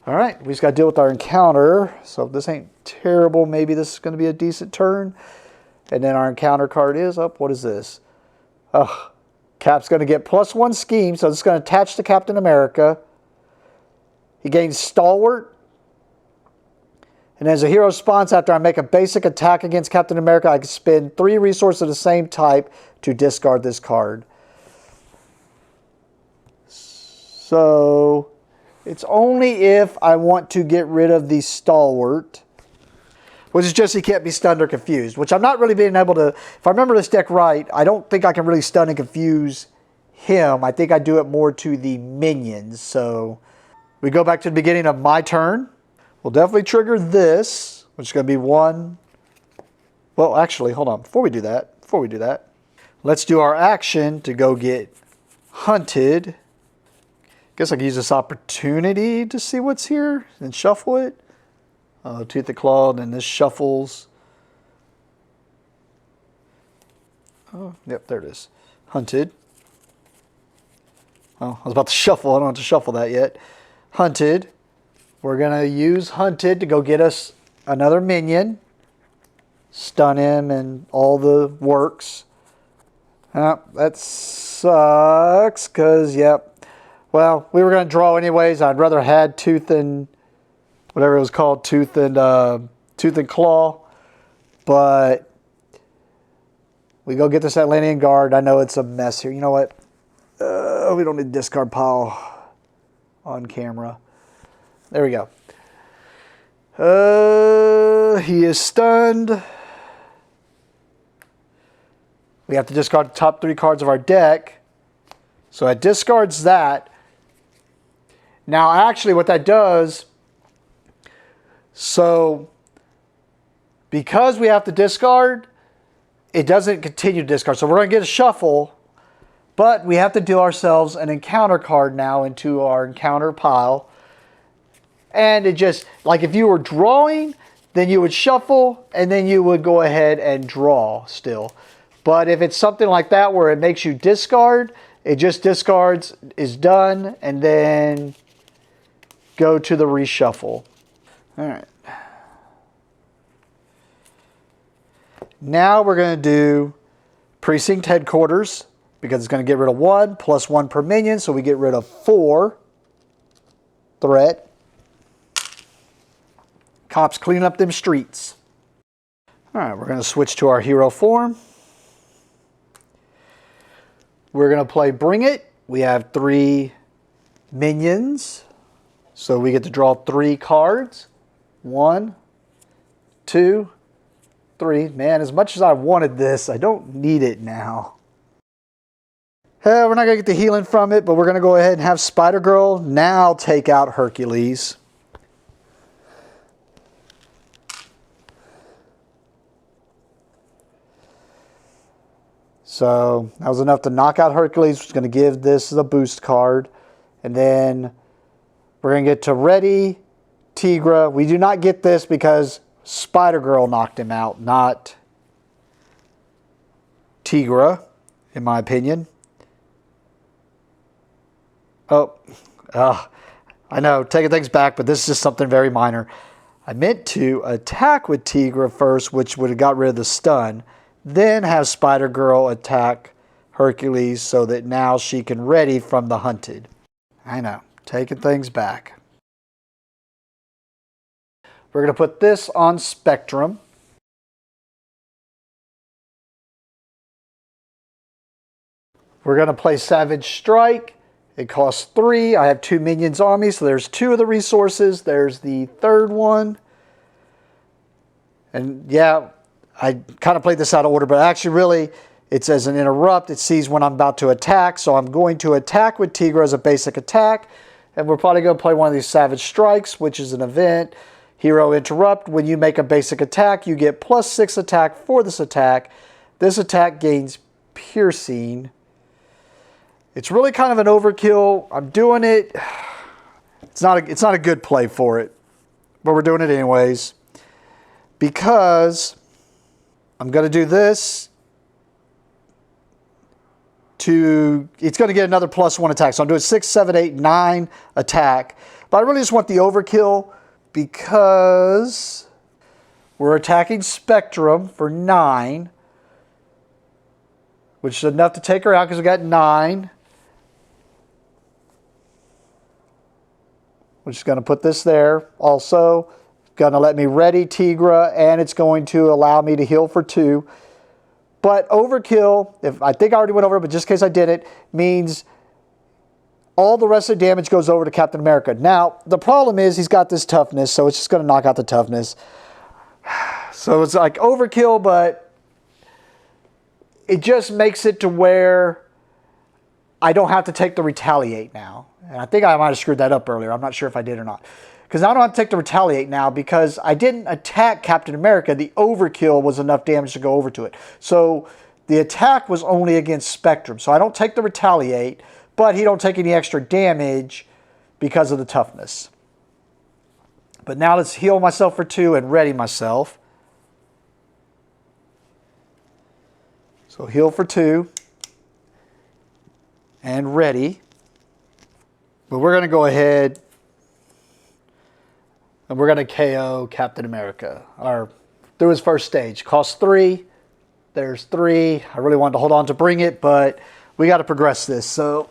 all right. We just got to deal with our encounter. So if this ain't terrible, maybe this is going to be a decent turn. And then our encounter card is up. What is this? Oh, Cap's going to get +1 scheme. So it's going to attach to Captain America. He gains Stalwart. And as a hero response, after I make a basic attack against Captain America, I can spend 3 resources of the same type to discard this card. So it's only if I want to get rid of the Stalwart, which is just he can't be stunned or confused, which I'm not really being able to. If I remember this deck right, I don't think I can really stun and confuse him. I think I do it more to the minions. So we go back to the beginning of my turn. We'll definitely trigger this, which is going to be 1. Well, actually, hold on. Before we do that, let's do our action to go get hunted. Guess I can use this opportunity to see what's here and shuffle it. Tooth and Claw, and then this shuffles. Oh, yep, there it is. Hunted. Oh, I was about to shuffle. I don't have to shuffle that yet. Hunted. We're going to use Hunted to go get us another minion. Stun him and all the works. That sucks because, yep. Well, we were going to draw anyways. I'd rather had Tooth and whatever it was called, Tooth and Claw. But we go get this Atlantean Guard. I know it's a mess here. You know what? We don't need discard pile on camera. There we go. He is stunned. We have to discard the top 3 cards of our deck. So it discards that. Now, actually, what that does, so because we have to discard, it doesn't continue to discard. So we're going to get a shuffle, but we have to deal ourselves an encounter card now into our encounter pile. And it just, like if you were drawing, then you would shuffle, and then you would go ahead and draw still. But if it's something like that where it makes you discard, it just discards, is done, and then go to the reshuffle. All right. Now we're going to do Precinct Headquarters, because it's going to get rid of 1 plus 1 per minion, so we get rid of 4 threat. Cops clean up them streets. All right, we're going to switch to our hero form. We're going to play Bring It. We have 3 minions. So we get to draw 3 cards. 1, 2, 3. Man, as much as I wanted this, I don't need it now. We're not going to get the healing from it, but we're going to go ahead and have Spider-Girl now take out Hercules. So that was enough to knock out Hercules, which is going to give this the boost card. And then we're going to get to Ready, Tigra. We do not get this because Spider-Girl knocked him out, not Tigra, in my opinion. Oh, I know, taking things back, but this is just something very minor. I meant to attack with Tigra first, which would have got rid of the stun, then have Spider-Girl attack Hercules so that now she can ready from the hunted. I know, taking things back. We're going to put this on Spectrum. We're going to play Savage Strike. It costs 3. I have 2 minions on me, so there's 2 of the resources. There's the third one. And yeah, I kind of played this out of order, but actually really it's as an interrupt. It sees when I'm about to attack, so I'm going to attack with Tigra as a basic attack. And we're probably going to play one of these Savage Strikes, which is an event. Hero Interrupt. When you make a basic attack, you get +6 attack for this attack. This attack gains Piercing. It's really kind of an overkill. I'm doing it. It's not a good play for it, but we're doing it anyways because I'm going to do this to. It's going to get another +1 attack. So I'm doing 6, 7, 8, 9 attack. But I really just want the overkill because we're attacking Spectrum for 9, which is enough to take her out because we got 9. We're just going to put this there. Also, going to let me ready Tigra, and it's going to allow me to heal for 2. But overkill, if I think I already went over it, but just in case I did it, means all the rest of the damage goes over to Captain America. Now, the problem is he's got this toughness, so it's just going to knock out the toughness. So it's like overkill, but it just makes it to where I don't have to take the retaliate now. And I think I might have screwed that up earlier. I'm not sure if I did or not. Because I don't have to take the retaliate now because I didn't attack Captain America. The overkill was enough damage to go over to it. So the attack was only against Spectrum. So I don't take the retaliate, but he don't take any extra damage because of the toughness. But now let's heal myself for 2 and ready myself. So heal for 2 and ready. But we're going to go ahead and we're going to KO Captain America or through his first stage. Costs 3. There's 3. I really wanted to hold on to bring it, but we got to progress this. So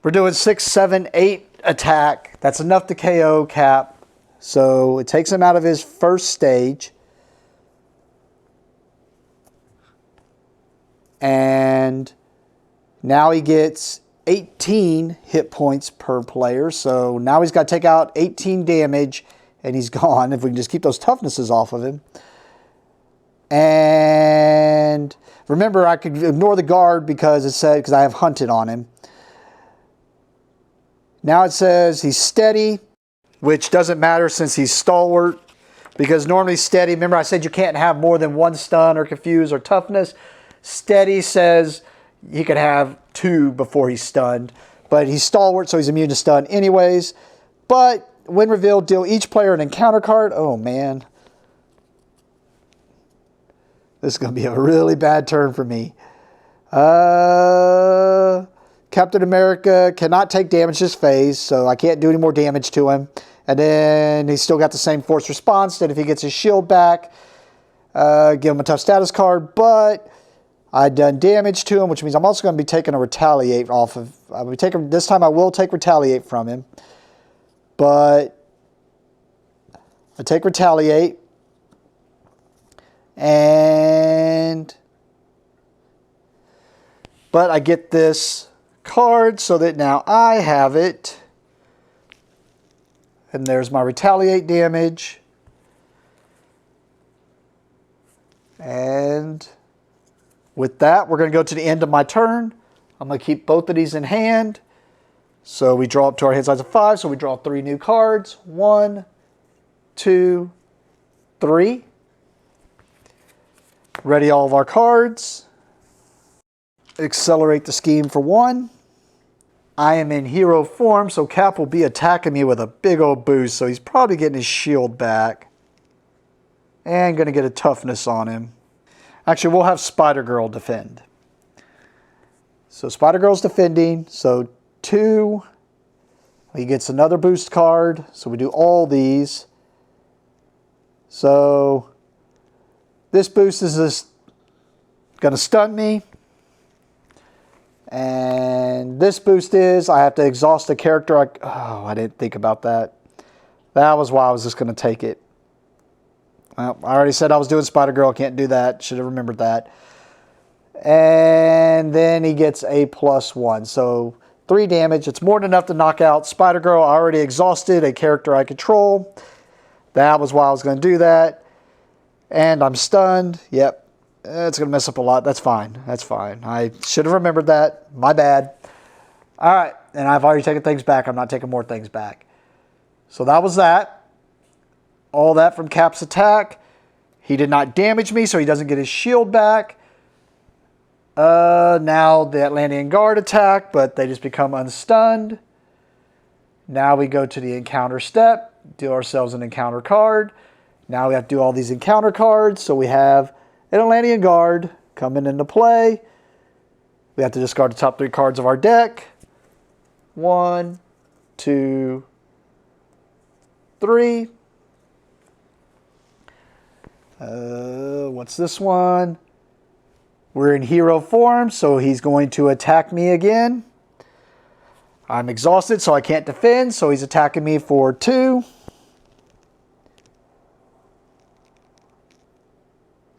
we're doing 6, 7, 8 attack. That's enough to KO Cap. So it takes him out of his first stage. And now he gets 18 hit points per player. So now he's got to take out 18 damage and he's gone. If we can just keep those toughnesses off of him. And remember, I could ignore the guard because it said, because I have hunted on him. Now it says he's steady, which doesn't matter since he's stalwart. Because normally steady, remember I said you can't have more than 1 stun or confuse or toughness. Steady says he could have 2 before he's stunned. But he's stalwart, so he's immune to stun anyways. But when revealed, deal each player an encounter card. Oh, man. This is going to be a really bad turn for me. Captain America cannot take damage this phase, so I can't do any more damage to him. And then he's still got the same force response. That if he gets his shield back, give him a tough status card. But I've done damage to him, which means I'm also going to be taking a retaliate off of. This time I will take retaliate from him. But I take retaliate. But I get this card so that now I have it. And there's my retaliate damage. And with that, we're going to go to the end of my turn. I'm going to keep both of these in hand. So we draw up to our hand size of 5. So we draw 3 new cards. 1, 2, 3. Ready all of our cards. accelerate the scheme for 1. I am in hero form, so Cap will be attacking me with a big old boost, so he's probably getting his shield back. And going to get a toughness on him. Actually, we'll have Spider-Girl defend. So Spider-Girl's defending, so 2. He gets another boost card, so we do all these. So this boost is just going to stun me. And this boost is, I have to exhaust a character. I didn't think about that. That was why I was just going to take it. Well, I already said I was doing Spider-Girl. Can't do that. Should have remembered that. And then he gets a +1. So 3 damage. It's more than enough to knock out Spider-Girl. I already exhausted a character I control. That was why I was going to do that. And I'm stunned. Yep. It's going to mess up a lot. That's fine. That's fine. I should have remembered that. My bad. All right. And I've already taken things back. I'm not taking more things back. So that was that. All that from Cap's attack. He did not damage me, so he doesn't get his shield back. Now the Atlantean Guard attack, but they just become unstunned. Now we go to the encounter step. Do ourselves an encounter card. Now we have to do all these encounter cards. So we have an Atlantean Guard coming into play. We have to discard the top 3 cards of our deck. 1, 2, 3. What's this one? We're in hero form, so he's going to attack me again. I'm exhausted, so I can't defend, so he's attacking me for 2.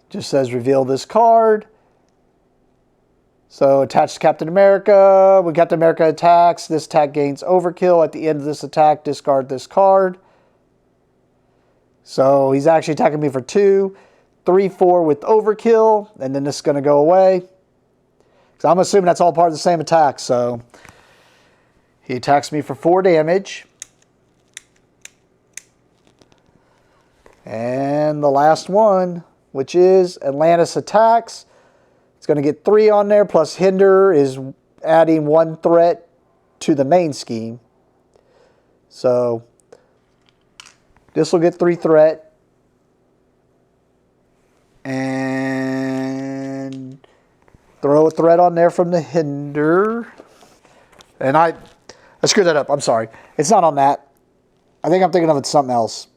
Just says reveal this card. So attached to Captain America. When Captain America attacks, this attack gains overkill. At the end of this attack, discard this card. So he's actually attacking me for 2. 3, 4 with overkill. And then this is going to go away. So I'm assuming that's all part of the same attack. So he attacks me for 4 damage. And the last one, which is Atlantis attacks. It's going to get 3 on there, plus Hinder is adding 1 threat to the main scheme. So this will get 3 threat. And throw a threat on there from the Hinder. And I screwed that up. I'm sorry. It's not on that. I think I'm thinking of it something else.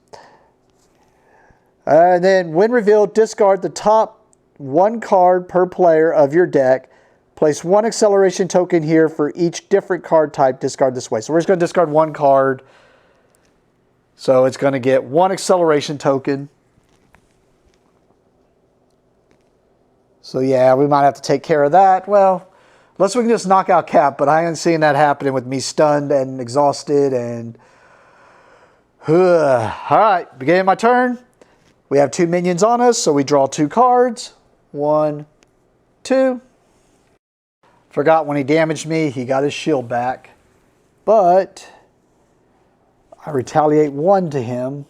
And then when revealed, discard the top 1 card per player of your deck. Place 1 acceleration token here for each different card type. Discard this way. So we're just going to discard 1 card. So it's going to get 1 acceleration token. So yeah, we might have to take care of that. Well, unless we can just knock out Cap, but I ain't seeing that happening with me stunned and exhausted. And all right, beginning my turn. We have 2 minions on us, so we draw 2 cards. 1, 2. Forgot when he damaged me, he got his shield back. But I retaliate 1 to him.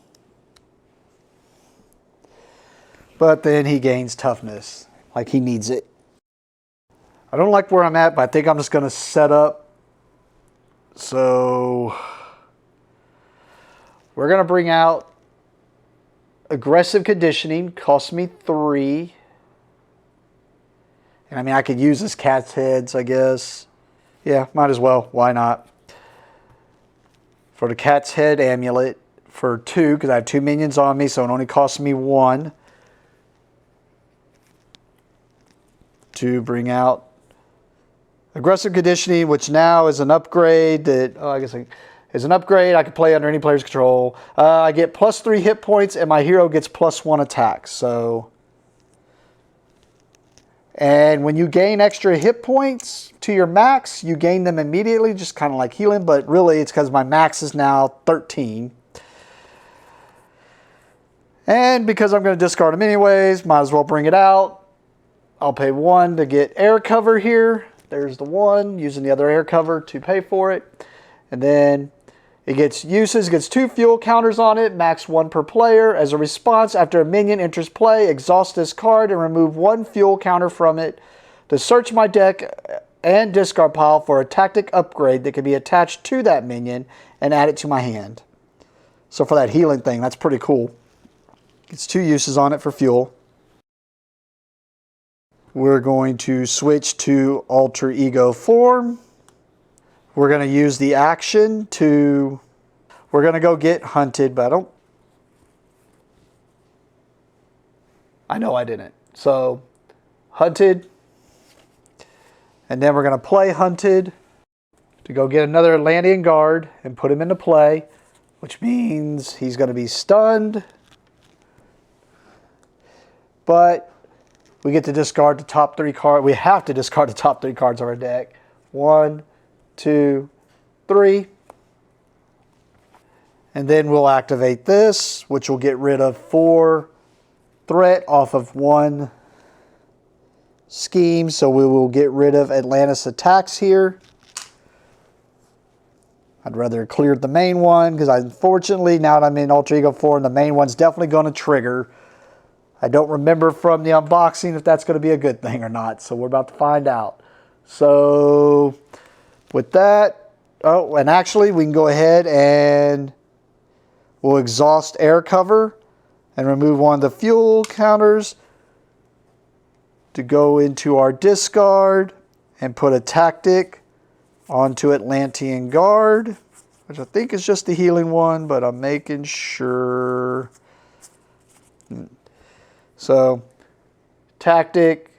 But then he gains toughness, like he needs it. I don't like where I'm at, but I think I'm just going to set up. So we're going to bring out aggressive conditioning. Costs me 3. And I mean, I could use this cat's heads, I guess. Yeah, might as well. Why not? For the cat's head amulet for 2, because I have 2 minions on me, so it only costs me 1. To bring out aggressive conditioning, which now is an upgrade that, is an upgrade I can play under any player's control. I get +3 hit points, and my hero gets +1 attack. So, and when you gain extra hit points to your max, you gain them immediately, just kind of like healing, but really it's because my max is now 13. And because I'm going to discard them anyways, might as well bring it out. I'll pay 1 to get air cover here. There's the 1, using the other air cover to pay for it. And then it gets 2 fuel counters on it, max 1 per player. As a response, after a minion enters play, exhaust this card and remove 1 fuel counter from it. to search my deck and discard pile for a tactic upgrade that can be attached to that minion and add it to my hand. So for that healing thing, that's pretty cool. It's 2 uses on it for fuel. We're going to switch to alter ego form. We're going to use the action to... We're going to go get hunted, but I know I didn't. So, hunted. And then we're going to play hunted to go get another Atlantean guard and put him into play, which means he's going to be stunned. But we get to discard the top 3 cards. We have to discard the top 3 cards of our deck. 1, 2, 3. And then we'll activate this, which will get rid of 4 threat off of 1 scheme. So we will get rid of Atlantis attacks here. I'd rather clear the main one because unfortunately, now that I'm in alter ego form, the main one's definitely going to trigger. I don't remember from the unboxing if that's going to be a good thing or not. So we're about to find out. So with that, oh, and actually we can go ahead and we'll exhaust air cover and remove one of the fuel counters to go into our discard and put a tactic onto Atlantean Guard, which I think is just the healing one, but I'm making sure. So, tactic,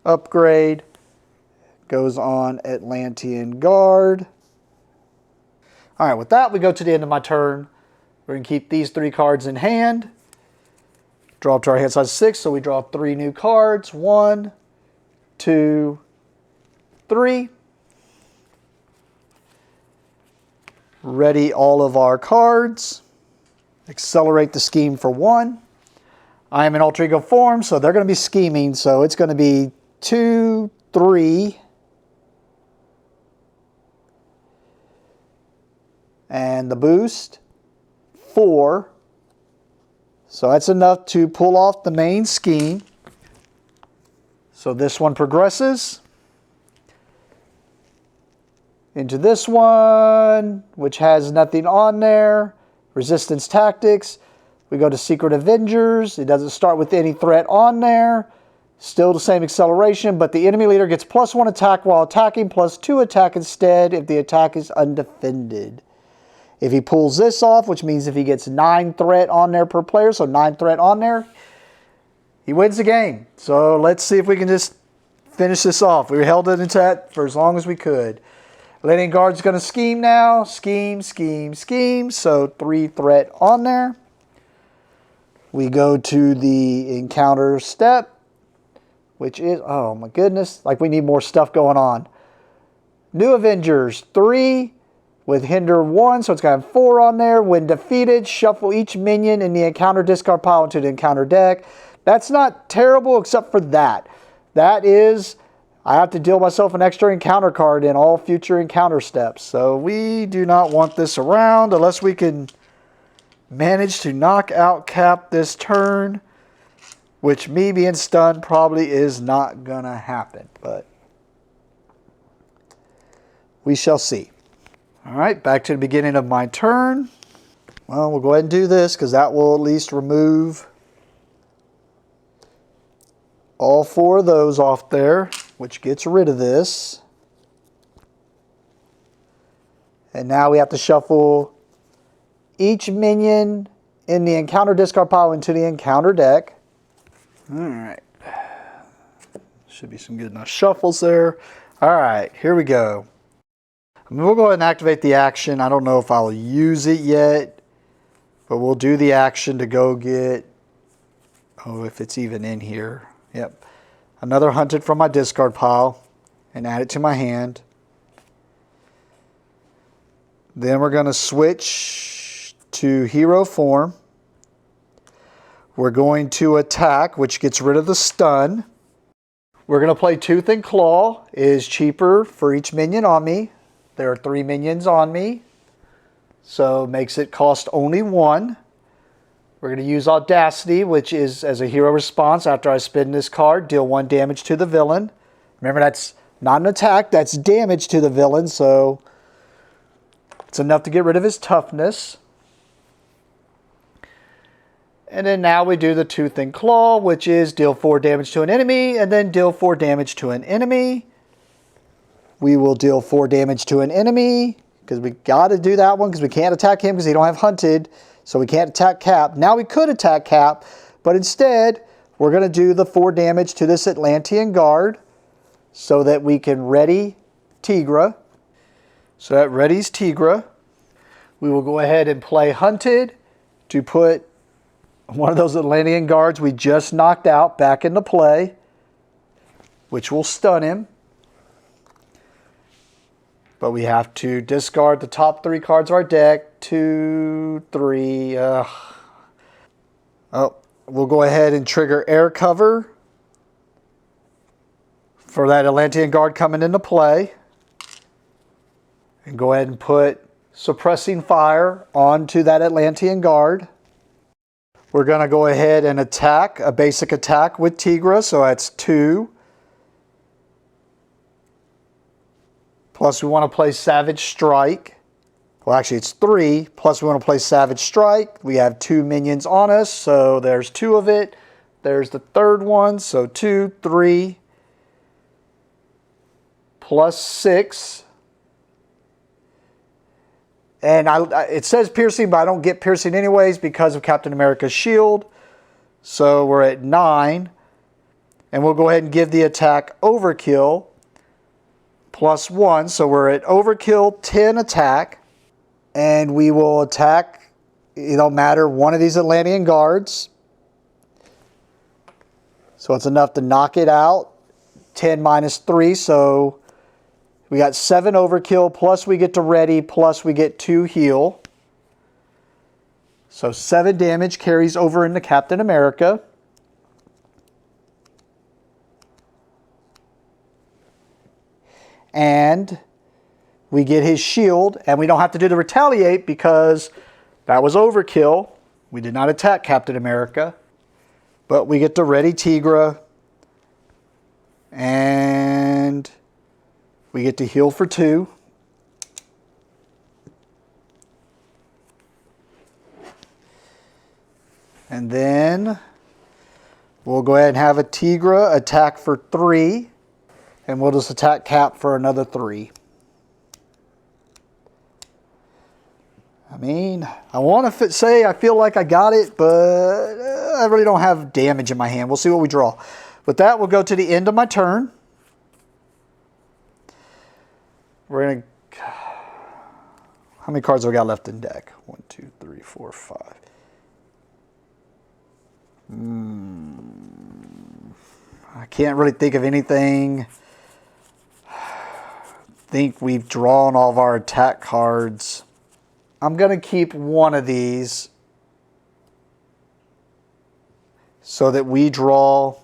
upgrade, goes on Atlantean Guard. All right, with that, we go to the end of my turn. We're going to keep these 3 cards in hand. Draw up to our hand size 6, so we draw 3 new cards. 1, 2, 3. Ready all of our cards. Accelerate the scheme for 1. I am in alter ego form, so they're going to be scheming. So it's going to be 2, 3. And the boost, 4. So that's enough to pull off the main scheme. So this one progresses into this one, which has nothing on there. Resistance Tactics. We go to Secret Avengers. It doesn't start with any threat on there. Still the same acceleration, but the enemy leader gets +1 attack while attacking, +2 attack instead if the attack is undefended. If he pulls this off, which means if he gets 9 threat on there per player, so 9 threat on there, he wins the game. So let's see if we can just finish this off. We held it into that for as long as we could. Atlantean Guard's going to scheme now. Scheme, scheme, scheme. So 3 threat on there. We go to the encounter step, which is, oh my goodness, like we need more stuff going on. New Avengers, 3. With Hinder 1, so it's got 4 on there. When defeated, shuffle each minion in the encounter discard pile into the encounter deck. That's not terrible except for that. That is, I have to deal myself an extra encounter card in all future encounter steps. So we do not want this around unless we can manage to knock out Cap this turn, which me being stunned probably is not going to happen. But we shall see. All right, back to the beginning of my turn. Well, we'll go ahead and do this because that will at least remove all 4 of those off there, which gets rid of this. And now we have to shuffle each minion in the encounter discard pile into the encounter deck. All right. Should be some good enough shuffles there. All right, here we go. We'll go ahead and activate the action. I don't know if I'll use it yet, but we'll do the action to go get, oh, if it's even in here. Yep. Another hunted from my discard pile and add it to my hand. Then we're going to switch to hero form. We're going to attack, which gets rid of the stun. We're going to play Tooth and Claw. It is cheaper for each minion on me. There are 3 minions on me, so makes it cost only 1. We're going to use Audacity, which is as a hero response. After I spin this card, deal 1 damage to the villain. Remember, that's not an attack, that's damage to the villain, so it's enough to get rid of his toughness. And then now we do the Tooth and Claw, which is deal 4 damage to an enemy, and then deal 4 damage to an enemy. We will deal 4 damage to an enemy, because we got to do that one, because we can't attack him because he don't have hunted. So we can't attack Cap. Now we could attack Cap, but instead we're going to do the 4 damage to this Atlantean guard so that we can ready Tigra. So that readies Tigra. We will go ahead and play Hunted to put one of those Atlantean guards we just knocked out back into play, which will stun him. But we have to discard the top 3 cards of our deck. 2, 3. Oh, we'll go ahead and trigger air cover for that Atlantean guard coming into play. And go ahead and put suppressing fire onto that Atlantean guard. We're going to go ahead and attack, a basic attack with Tigra. So that's 2. Plus we want to play Savage Strike. Well, actually it's 3. Plus we want to play Savage Strike. We have 2 minions on us, so there's 2 of it. There's the third one, so 2, 3. Plus 6. And it says piercing, but I don't get piercing anyways because of Captain America's shield. So we're at 9. And we'll go ahead and give the attack Overkill. Plus 1, so we're at Overkill 10 attack, and we will attack, it don't matter, one of these Atlantean guards. So it's enough to knock it out. 10 minus 3, so we got 7 Overkill, plus we get to ready, plus we get 2 heal. So 7 damage carries over into Captain America. And we get his shield, and we don't have to do the retaliate because that was overkill. We did not attack Captain America, but we get to ready Tigra, and we get to heal for 2. And then we'll go ahead and have a Tigra attack for 3. And we'll just attack Cap for another 3. I mean, I want to say I feel like I got it, but I really don't have damage in my hand. We'll see what we draw. With that, we'll go to the end of my turn. We're going to... How many cards have we got left in deck? 1, 2, 3, 4, 5. I can't really think of anything. I think we've drawn all of our attack cards. I'm going to keep one of these so that we draw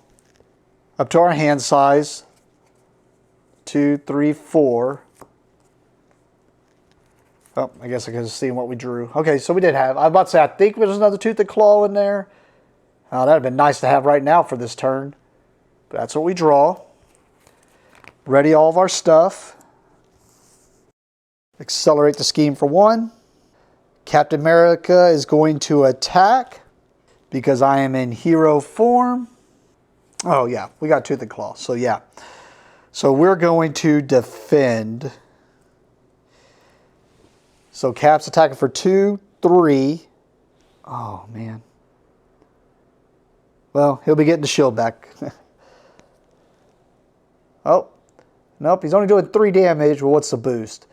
up to our hand size. 2, 3, 4. Oh, I guess I could have seen what we drew. Okay, so we did have, I was about to say, I think there's another Tooth and Claw in there. Oh, that would have been nice to have right now for this turn. But that's what we draw. Ready all of our stuff. Accelerate the scheme for 1. Captain America is going to attack because I am in hero form. Oh yeah, we got Tooth and Claw, so yeah. So we're going to defend. So Cap's attacking for 2, 3. Oh man. Well, he'll be getting the shield back. Oh, nope, he's only doing 3 damage. Well, what's the boost?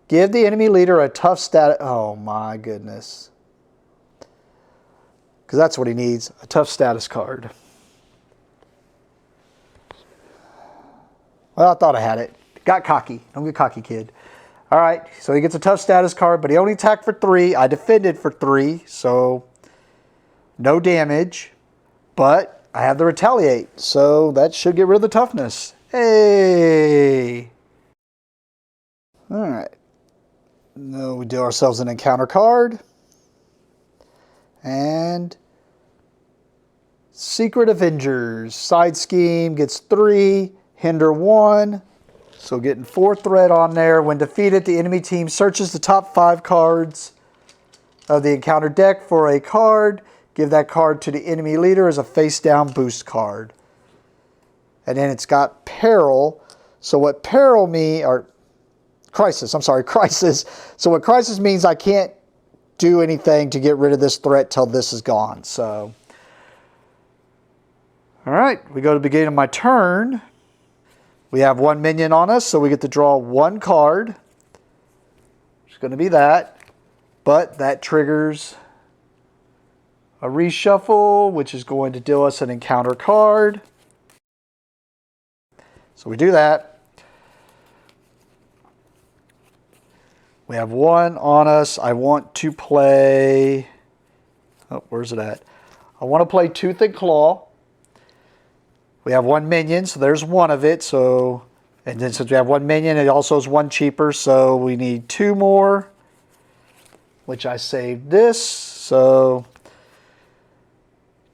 Give the enemy leader a tough status. Oh my goodness. Because that's what he needs, a tough status card. Well, I thought I had it. Got cocky. Don't get cocky, kid. All right, so he gets a tough status card, but he only attacked for 3. I defended for 3, so no damage. But I have the retaliate, so that should get rid of the toughness. Hey! All right. Now we do ourselves an encounter card. And Secret Avengers. Side scheme gets 3, hinder 1. So getting 4 threat on there. When defeated, the enemy team searches the top 5 cards of the encounter deck for a card. Give that card to the enemy leader as a face-down boost card. And then it's got Peril. So what Peril means, or Crisis, I'm sorry, Crisis. So what Crisis means, I can't do anything to get rid of this threat till this is gone. So, all right, we go to the beginning of my turn. We have 1 minion on us, so we get to draw 1 card. It's going to be that. But that triggers a reshuffle, which is going to deal us an encounter card. So we do that. We have 1 on us. I want to play... Oh, where's it at? I want to play Tooth and Claw. We have 1 minion, so there's 1 of it. So, and then since we have 1 minion, it also is 1 cheaper, so we need 2 more, which I saved this. So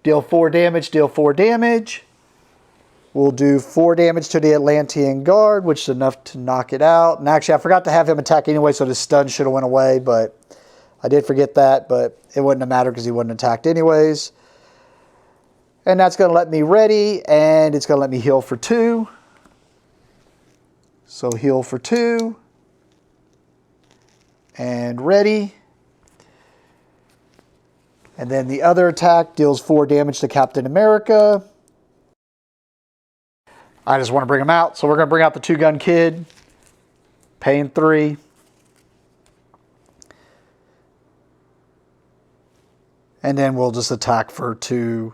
deal 4 damage, deal 4 damage. We'll do 4 damage to the Atlantean Guard, which is enough to knock it out. And actually, I forgot to have him attack anyway, so the stun should have went away, but I did forget that, but it wouldn't have mattered because he wouldn't have attacked anyways. And that's going to let me ready, and it's going to let me heal for 2. So heal for 2. And ready. And then the other attack deals 4 damage to Captain America. I just want to bring him out, so we're going to bring out the 2-gun kid. Paying 3. And then we'll just attack for 2,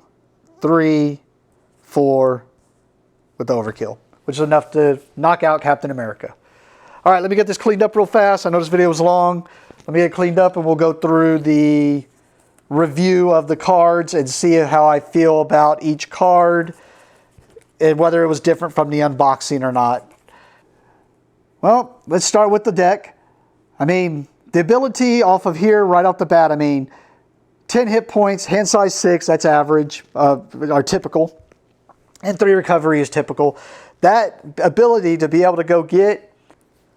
3, 4 with overkill, which is enough to knock out Captain America. All right, let me get this cleaned up real fast. I know this video was long. Let me get it cleaned up and we'll go through the review of the cards and see how I feel about each card and whether it was different from the unboxing or not. Well, let's start with the deck. I mean, the ability off of here right off the bat, I mean, 10 hit points, hand size 6, that's average, are typical. And 3 recovery is typical. That ability to be able to go get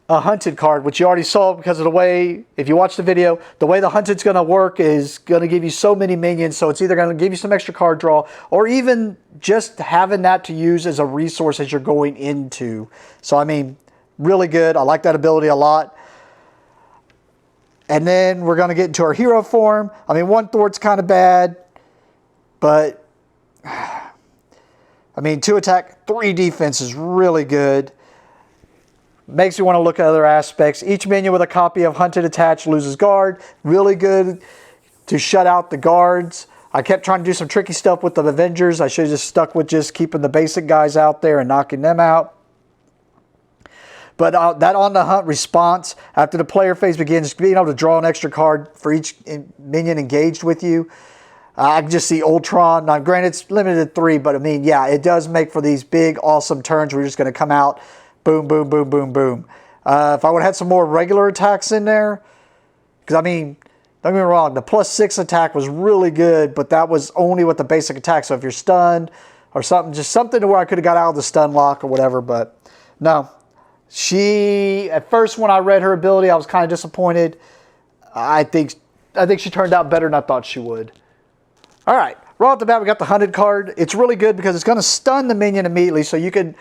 a hunted card, which you already saw because of the way, if you watch the video, the way the hunted's going to work is going to give you so many minions, so it's either going to give you some extra card draw, or even just having that to use as a resource as you're going into. So, I mean, really good. I like that ability a lot. And then we're going to get into our hero form. I mean, 1 thwart's kind of bad, but I mean, 2 attack, 3 defense is really good. Makes you want to look at other aspects. Each minion with a copy of Hunted attached loses guard. Really good to shut out the guards. I kept trying to do some tricky stuff with the Avengers. I should have just stuck with just keeping the basic guys out there and knocking them out. But that on the hunt response, after the player phase begins, being able to draw an extra card for each minion engaged with you. I can just see Ultron. Now, granted, it's limited to 3, but I mean, yeah, it does make for these big, awesome turns where you're just going to come out, boom, boom, boom, boom, boom. If I would have had some more regular attacks in there, because I mean, don't get me wrong, the +6 attack was really good, but that was only with the basic attack. So if you're stunned or something, just something to where I could have got out of the stun lock or whatever, but no. She, at first when I read her ability, I was kind of disappointed. I think she turned out better than I thought she would. All right, right off the bat, we got the Hunted card. It's really good because it's going to stun the minion immediately, so you can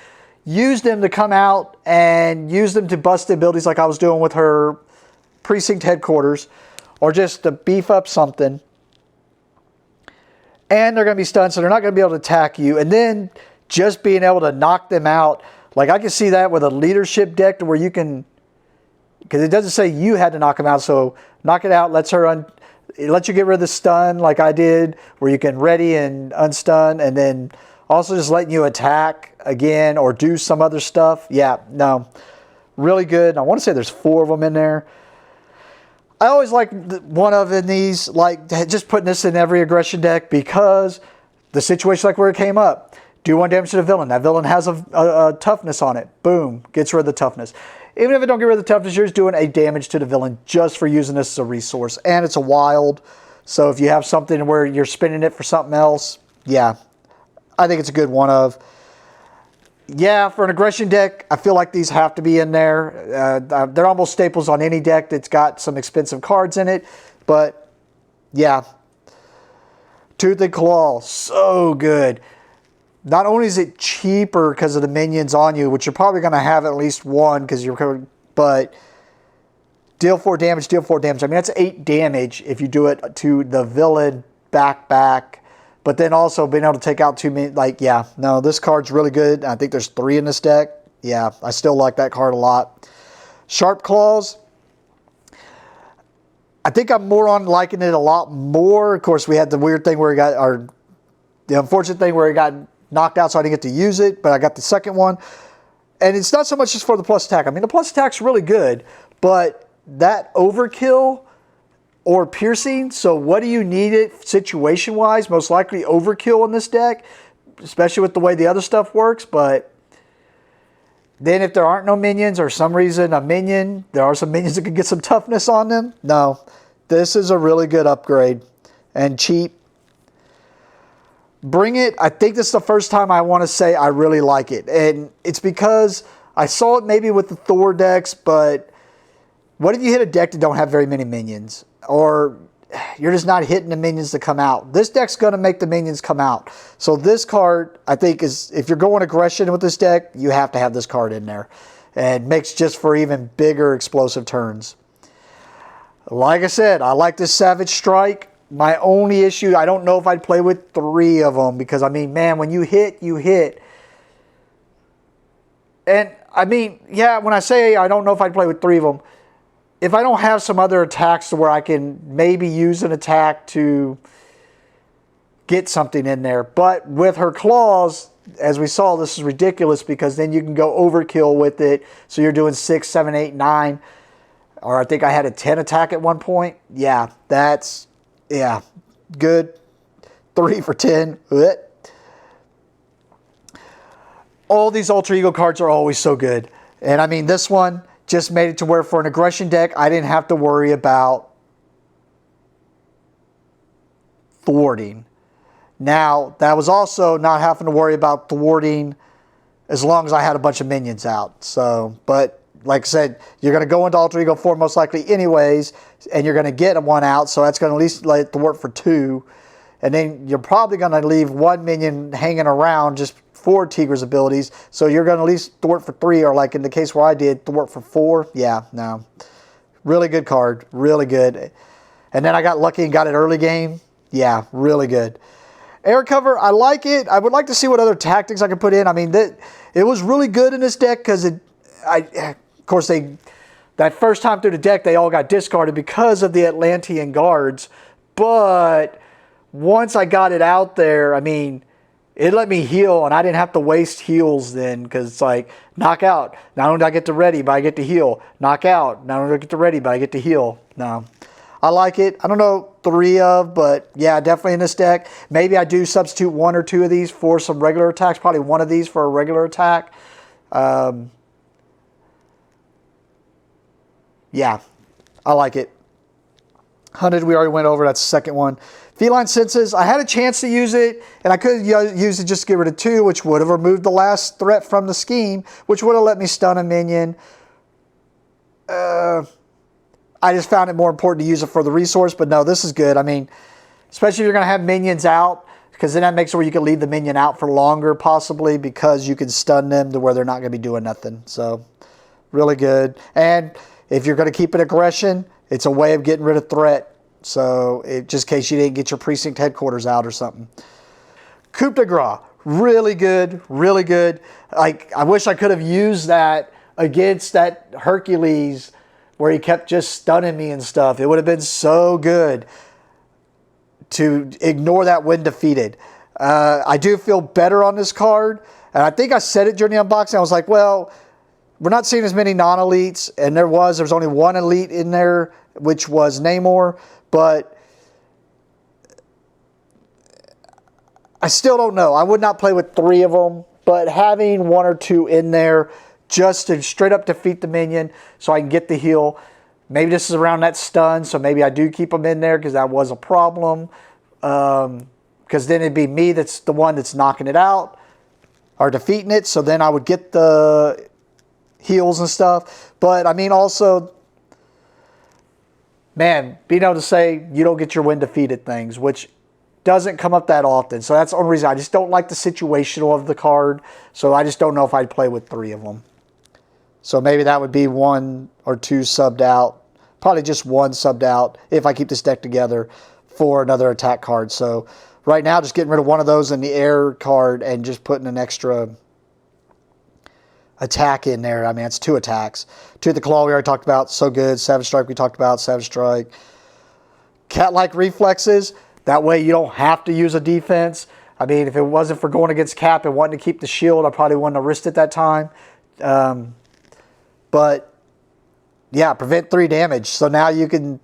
use them to come out and use them to bust the abilities like I was doing with her precinct headquarters, or just to beef up something. And they're going to be stunned, so they're not going to be able to attack you. And then just being able to knock them out. Like, I can see that with a leadership deck to where you can, because it doesn't say you had to knock them out, so knock it out, lets it lets you get rid of the stun like I did, where you can ready and unstun, and then also just letting you attack again or do some other stuff. Yeah, no, really good. I want to say there's 4 of them in there. I always like one of these, like just putting this in every aggression deck because the situation like where it came up. Do 1 damage to the villain. That villain has a toughness on it. Boom, gets rid of the toughness. Even if it don't get rid of the toughness, you're just doing a damage to the villain just for using this as a resource. And it's a wild, so if you have something where you're spinning it for something else, yeah, I think it's a good one of. Yeah, for an aggression deck, I feel like these have to be in there. They're almost staples on any deck that's got some expensive cards in it. But, yeah. Tooth and Claw, so good. Not only is it cheaper because of the minions on you, which you're probably going to have at least one, because you're, but deal 4 damage, deal 4 damage. I mean, that's 8 damage if you do it to the villain back. But then also being able to take out 2 minions, like, yeah, no, this card's really good. I think there's 3 in this deck. Yeah, I still like that card a lot. Sharp Claws, I think I'm more on liking it a lot more. Of course, we had the weird thing where he got, or the unfortunate thing where he got knocked out, so I didn't get to use it, but I got the second one. And it's not so much just for the plus attack. I mean, the plus attack's really good, but that overkill or piercing, so what do you need it situation-wise? Most likely overkill in this deck, especially with the way the other stuff works, but then if there aren't no minions or some reason there are some minions that could get some toughness on them. No, this is a really good upgrade and cheap. Bring It, I think this is the first time I want to say I really like it. And it's because I saw it maybe with the Thor decks, but what if you hit a deck that don't have very many minions? Or you're just not hitting the minions to come out. This deck's going to make the minions come out. So this card, I think, is, if you're going aggression with this deck, you have to have this card in there. And makes just for even bigger explosive turns. Like I said, I like this Savage Strike. My only issue, I don't know if I'd play with 3 of them. Because, I mean, man, when you hit, you hit. And, I mean, yeah, when I say I don't know if I'd play with 3 of them, if I don't have some other attacks to where I can maybe use an attack to get something in there. But with her claws, as we saw, this is ridiculous because then you can go overkill with it. So you're doing 6, 7, 8, 9. Or I think I had a 10 attack at one point. Yeah, that's, yeah, good. 3 for 10. All these Alter Ego cards are always so good. And I mean, this one just made it to where for an aggression deck, I didn't have to worry about thwarting. Now, that was also not having to worry about thwarting as long as I had a bunch of minions out. So, but like I said, you're going to go into Alter Ego 4 most likely anyways, and you're going to get one out, so that's going to at least let it thwart for 2. And then you're probably going to leave 1 minion hanging around just for Tigra's abilities. So you're going to at least thwart for 3, or like in the case where I did, thwart for 4. Yeah, no. Really good card. Really good. And then I got lucky and got it early game. Yeah, really good. Air cover, I like it. I would like to see what other tactics I could put in. I mean, it was really good in this deck because of course, that first time through the deck, they all got discarded because of the Atlantean guards. But once I got it out there, I mean, it let me heal, and I didn't have to waste heals then because it's like, knock out. Not only do I get to ready, but I get to heal. Knock out. Not only do I get to ready, but I get to heal. No. I like it. I don't know 3 of, but yeah, definitely in this deck. Maybe I do substitute 1 or 2 of these for some regular attacks. Probably 1 of these for a regular attack. Yeah, I like it. Hunted, we already went over. That's the second one. Feline Senses, I had a chance to use it, and I could use it just to get rid of 2, which would have removed the last threat from the scheme, which would have let me stun a minion. I just found it more important to use it for the resource, but no, this is good. I mean, especially if you're going to have minions out, because then that makes it where you can leave the minion out for longer, possibly, because you can stun them to where they're not going to be doing nothing. So, really good. And if you're going to keep it aggression, it's a way of getting rid of threat. So, just in case you didn't get your precinct headquarters out or something. Coup de grace, really good, really good. Like, I wish I could have used that against that Hercules where he kept just stunning me and stuff. It would have been so good to ignore that when defeated. I do feel better on this card. And I think I said it during the unboxing. I was like, well, we're not seeing as many non-elites. And there was only 1 elite in there, which was Namor. But I still don't know. I would not play with 3 of them. But having 1 or 2 in there just to straight up defeat the minion so I can get the heal. Maybe this is around that stun, so maybe I do keep them in there because that was a problem. Because because then it'd be me that's the one that's knocking it out or defeating it. So then I would get the heals and stuff. But I mean, also, man, being able to say you don't get your win defeated things, which doesn't come up that often. So that's the only reason. I just don't like the situational of the card. So I just don't know if I'd play with 3 of them. So maybe that would be 1 or 2 subbed out. Probably just 1 subbed out if I keep this deck together for another attack card. So right now, just getting rid of 1 of those in the air card and just putting an extra attack in there. I mean, it's 2 attacks. 2 of the claw we already talked about. So good. Savage Strike we talked about. Savage Strike. Cat-like reflexes. That way you don't have to use a defense. I mean, if it wasn't for going against Cap and wanting to keep the shield, I probably wouldn't have risked it that time. But yeah, prevent 3 damage. So now you can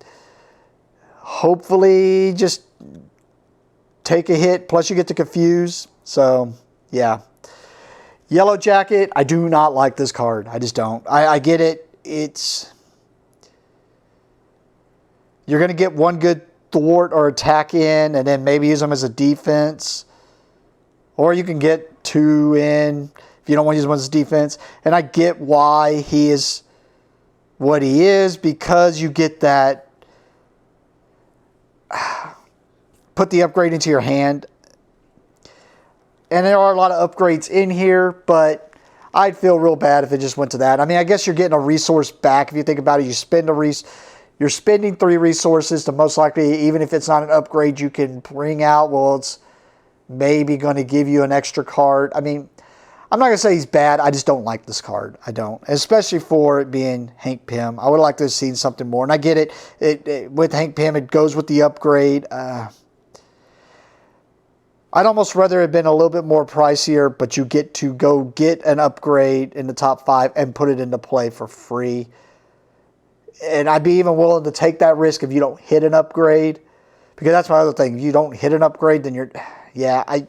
hopefully just take a hit. Plus you get to confuse. So yeah. Yellow Jacket. I do not like this card. I just don't. I get it. You're going to get 1 good thwart or attack in and then maybe use them as a defense. Or you can get 2 in if you don't want to use them as a defense. And I get why he is what he is, because you get that put the upgrade into your hand. And there are a lot of upgrades in here, but I'd feel real bad if it just went to that. I mean, I guess you're getting a resource back if you think about it. You're spending 3 resources to most likely, even if it's not an upgrade you can bring out, well, it's maybe going to give you an extra card. I mean, I'm not going to say he's bad. I just don't like this card. I don't. Especially for it being Hank Pym. I would like to have seen something more. And I get it. With Hank Pym, it goes with the upgrade. I'd almost rather it have been a little bit more pricier, but you get to go get an upgrade in the top 5 and put it into play for free. And I'd be even willing to take that risk if you don't hit an upgrade. Because that's my other thing. If you don't hit an upgrade, then you're... Yeah, I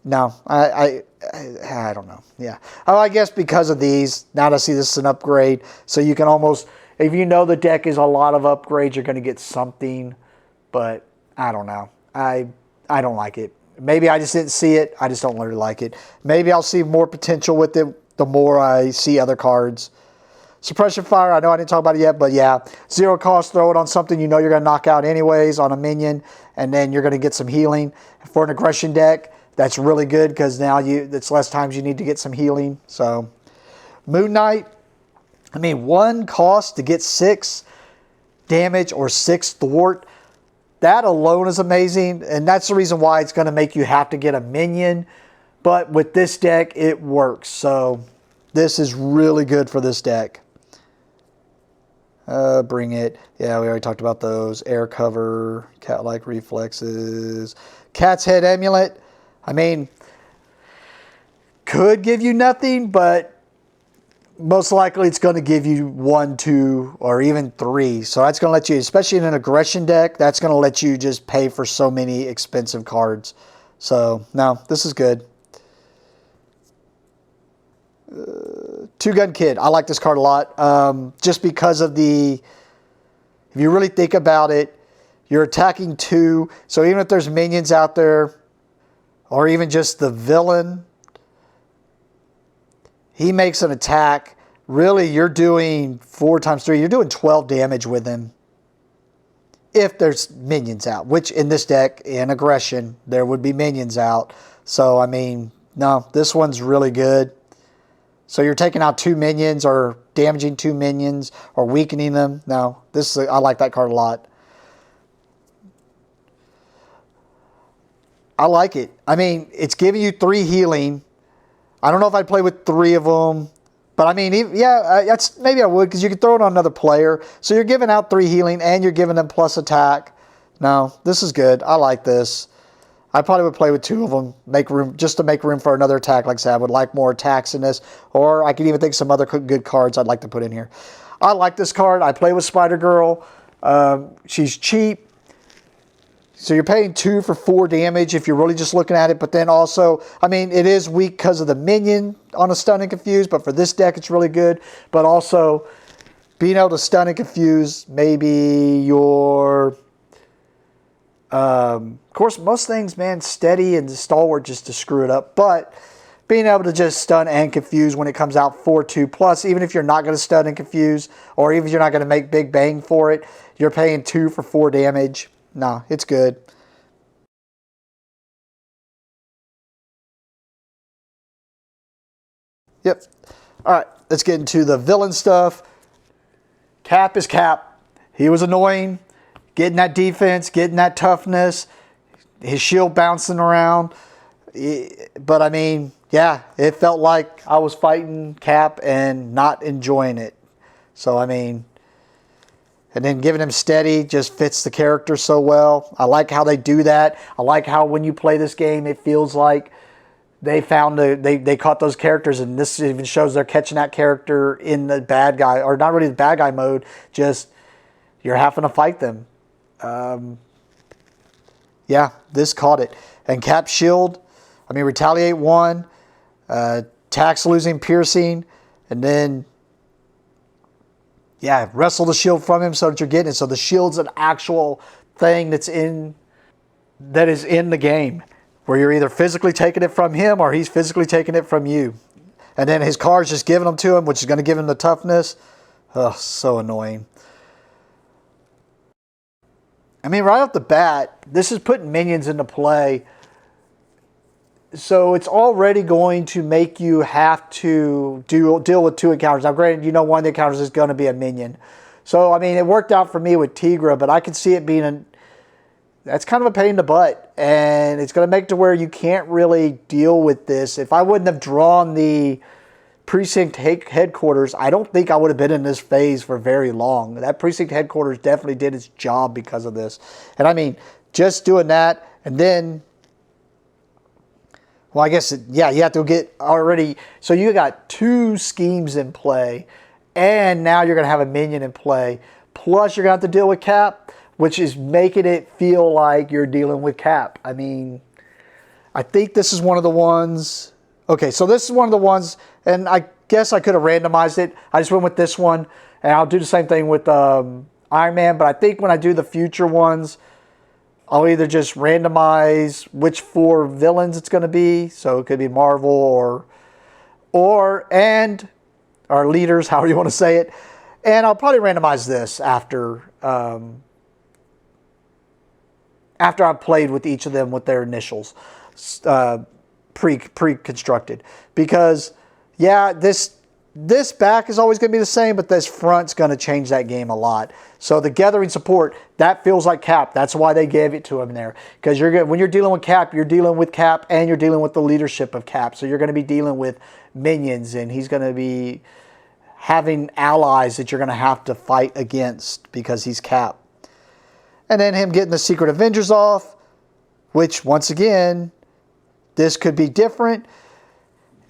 don't know. Yeah. Oh, I guess because of these, now I see this is an upgrade. So you can almost... If you know the deck is a lot of upgrades, you're going to get something. But I don't know. I don't like it. Maybe I just didn't see it. I just don't really like it. Maybe I'll see more potential with it the more I see other cards. Suppression Fire, I know I didn't talk about it yet, but yeah. 0 cost, throw it on something you know you're going to knock out anyways, on a minion, and then you're going to get some healing. For an aggression deck, that's really good because now it's less times you need to get some healing. So, Moon Knight, I mean, 1 cost to get 6 damage or 6 thwart. That alone is amazing, and that's the reason why it's going to make you have to get a minion. But with this deck, it works. So, this is really good for this deck. Bring it. Yeah, we already talked about those. Air cover, cat-like reflexes. Cat's head amulet. I mean, could give you nothing, but most likely it's going to give you 1, 2, or even 3. So that's going to let you, especially in an aggression deck, that's going to let you just pay for so many expensive cards. So, no, this is good. Two Gun Kid. I like this card a lot. Just because of if you really think about it, you're attacking 2. So even if there's minions out there, or even just the villain, he makes an attack. Really, you're doing 4 times 3. You're doing 12 damage with him. If there's minions out, which in this deck, in aggression, there would be minions out. So, I mean, no, this one's really good. So you're taking out 2 minions or damaging 2 minions or weakening them. No, I like that card a lot. I like it. I mean, it's giving you 3 healing. I don't know if I'd play with 3 of them. But I mean, yeah, maybe I would because you could throw it on another player. So you're giving out 3 healing and you're giving them plus attack. No, this is good. I like this. I probably would play with 2 of them, make room just to make room for another attack. Like I said, I would like more attacks in this, or I could even think some other good cards I'd like to put in here. I like this card. I play with Spider Girl. She's cheap, so you're paying 2 for 4 damage if you're really just looking at it. But then also, I mean, it is weak because of the minion on a stun and confuse. But for this deck, it's really good. But also, being able to stun and confuse maybe your Of course, most things, man, steady and stalwart just to screw it up. But being able to just stun and confuse when it comes out 4-2 plus, even if you're not going to stun and confuse, or even if you're not going to make big bang for it, you're paying 2 for 4 damage. Nah, it's good. Yep. All right, let's get into the villain stuff. Cap is Cap. He was annoying, getting that defense, getting that toughness, his shield bouncing around. But I mean, yeah, it felt like I was fighting Cap and not enjoying it. So I mean, and then giving him steady just fits the character so well. I like how they do that. I like how when you play this game, it feels like they found they caught those characters, and this even shows they're catching that character in the bad guy, or not really the bad guy mode, just you're having to fight them. Yeah, this caught it. And Cap shield, I mean, retaliate 1, tax losing piercing, and then yeah, wrestle the shield from him so that you're getting it. So the shield's an actual thing that is in the game, where you're either physically taking it from him or he's physically taking it from you. And then his card's just giving them to him, which is going to give him the toughness. Oh, so annoying. I mean, right off the bat, this is putting minions into play. So it's already going to make you have to deal with 2 encounters. Now, granted, you know one of the encounters is going to be a minion. So, I mean, it worked out for me with Tigra, but I could see it being that's kind of a pain in the butt. And it's going to make it to where you can't really deal with this. If I wouldn't have drawn the precinct headquarters, I don't think I would have been in this phase for very long. That precinct headquarters definitely did its job because of this. And I mean, just doing that, and then, well, I guess, yeah, you have to get already, so you got 2 schemes in play, and now you're going to have a minion in play, plus you're going to have to deal with Cap, which is making it feel like you're dealing with Cap. I mean, I think this is one of the ones. Okay, so this is one of the ones, and I guess I could have randomized it. I just went with this one, and I'll do the same thing with Iron Man, but I think when I do the future ones, I'll either just randomize which 4 villains it's going to be. So it could be Marvel or our leaders, however you want to say it. And I'll probably randomize this after I've played with each of them with their initials pre-constructed. Because, yeah, this back is always going to be the same, but this front's going to change that game a lot. So the gathering support, that feels like Cap. That's why they gave it to him there. Because when you're dealing with Cap, you're dealing with Cap and you're dealing with the leadership of Cap. So you're going to be dealing with minions, and he's going to be having allies that you're going to have to fight against because he's Cap. And then him getting the Secret Avengers off, which, once again, this could be different.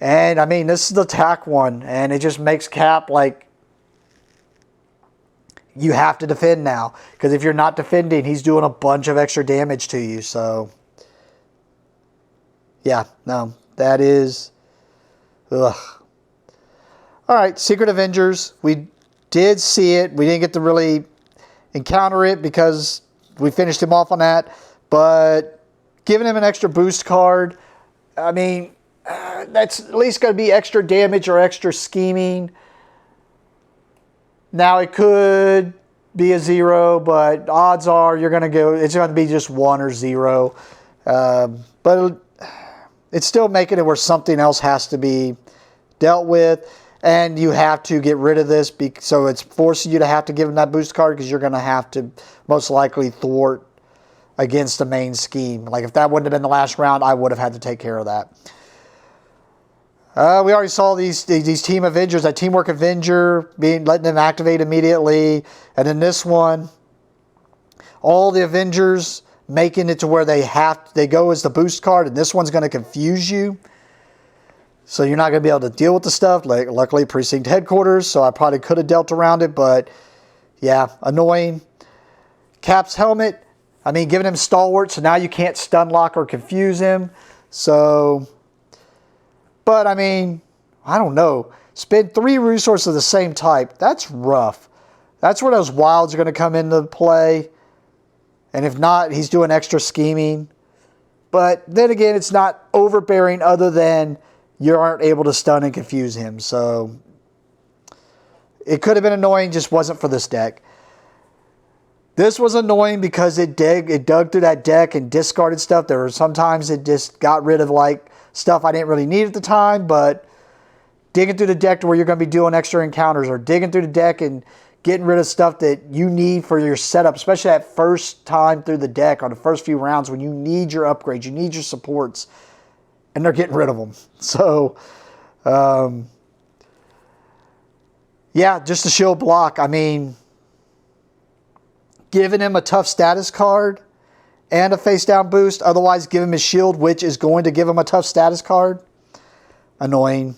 And, I mean, this is the attack one, and it just makes Cap, like, you have to defend now. Because if you're not defending, he's doing a bunch of extra damage to you. So, yeah, no, that is, ugh. All right, Secret Avengers. We did see it. We didn't get to really encounter it because we finished him off on that. But giving him an extra boost card, I mean, that's at least going to be extra damage or extra scheming. Now it could be a 0, but odds are it's going to be just 1 or 0. But it's still making it where something else has to be dealt with, and you have to get rid of this. So it's forcing you to have to give him that boost card because you're going to have to most likely thwart against the main scheme. Like if that wouldn't have been the last round, I would have had to take care of that. We already saw these Team Avengers, that Teamwork Avenger, letting them activate immediately. And then this one, all the Avengers making it to where they go as the boost card, and this one's going to confuse you. So you're not going to be able to deal with the stuff. Like, luckily, Precinct Headquarters, so I probably could have dealt around it, but yeah, annoying. Cap's helmet, I mean, giving him stalwart, so now you can't stun lock or confuse him. So, but I mean, I don't know. Spend 3 resources of the same type. That's rough. That's where those wilds are going to come into play. And if not, he's doing extra scheming. But then again, it's not overbearing other than you aren't able to stun and confuse him. So it could have been annoying, just wasn't for this deck. This was annoying because it dug through that deck and discarded stuff. There were sometimes it just got rid of like stuff I didn't really need at the time, but digging through the deck to where you're going to be doing extra encounters, or digging through the deck and getting rid of stuff that you need for your setup, especially that first time through the deck on the first few rounds when you need your upgrades, you need your supports, and they're getting rid of them. So, yeah, just a shield block. I mean, giving him a tough status card and a face down boost, otherwise give him his shield, which is going to give him a tough status card. Annoying.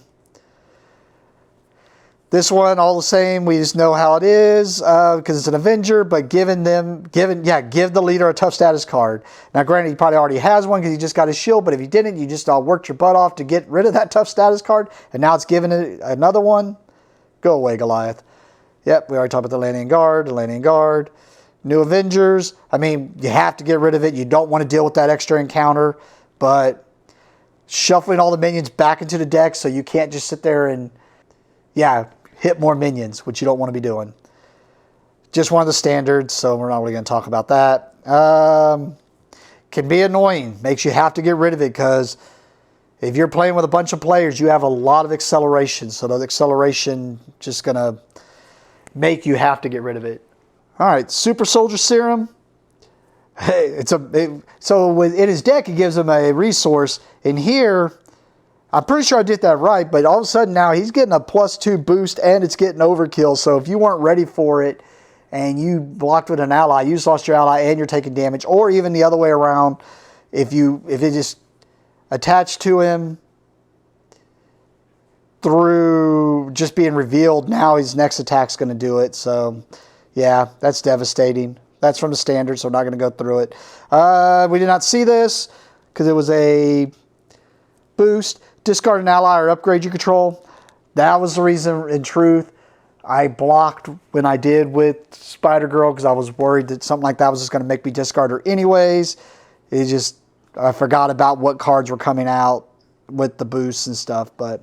This one, all the same, we just know how it is because it's an Avenger, but give the leader a tough status card. Now, granted, he probably already has one because he just got his shield, but if you didn't, you just worked your butt off to get rid of that tough status card, and now it's giving it another one. Go away, Goliath. Yep, we already talked about the Landing Guard. New Avengers, I mean, you have to get rid of it. You don't want to deal with that extra encounter, but shuffling all the minions back into the deck so you can't just sit there and, yeah, hit more minions, which you don't want to be doing. Just one of the standards, so we're not really going to talk about that. Can be annoying. Makes you have to get rid of it because if you're playing with a bunch of players, you have a lot of acceleration. So the acceleration just going to make you have to get rid of it. All right, Super Soldier Serum. Hey, so in his deck, it gives him a resource. In here, I'm pretty sure I did that right, but all of a sudden now he's getting a +2 boost and it's getting overkill. So if you weren't ready for it and you blocked with an ally, you just lost your ally and you're taking damage. Or even the other way around, if it just attached to him through just being revealed, now his next attack's going to do it. So yeah, that's devastating. That's from the standard, so I'm not going to go through it. We did not see this because it was a boost. Discard an ally or upgrade you control. That was the reason, in truth, I blocked when I did with Spider-Girl because I was worried that something like that was just going to make me discard her anyways. I forgot about what cards were coming out with the boosts and stuff, but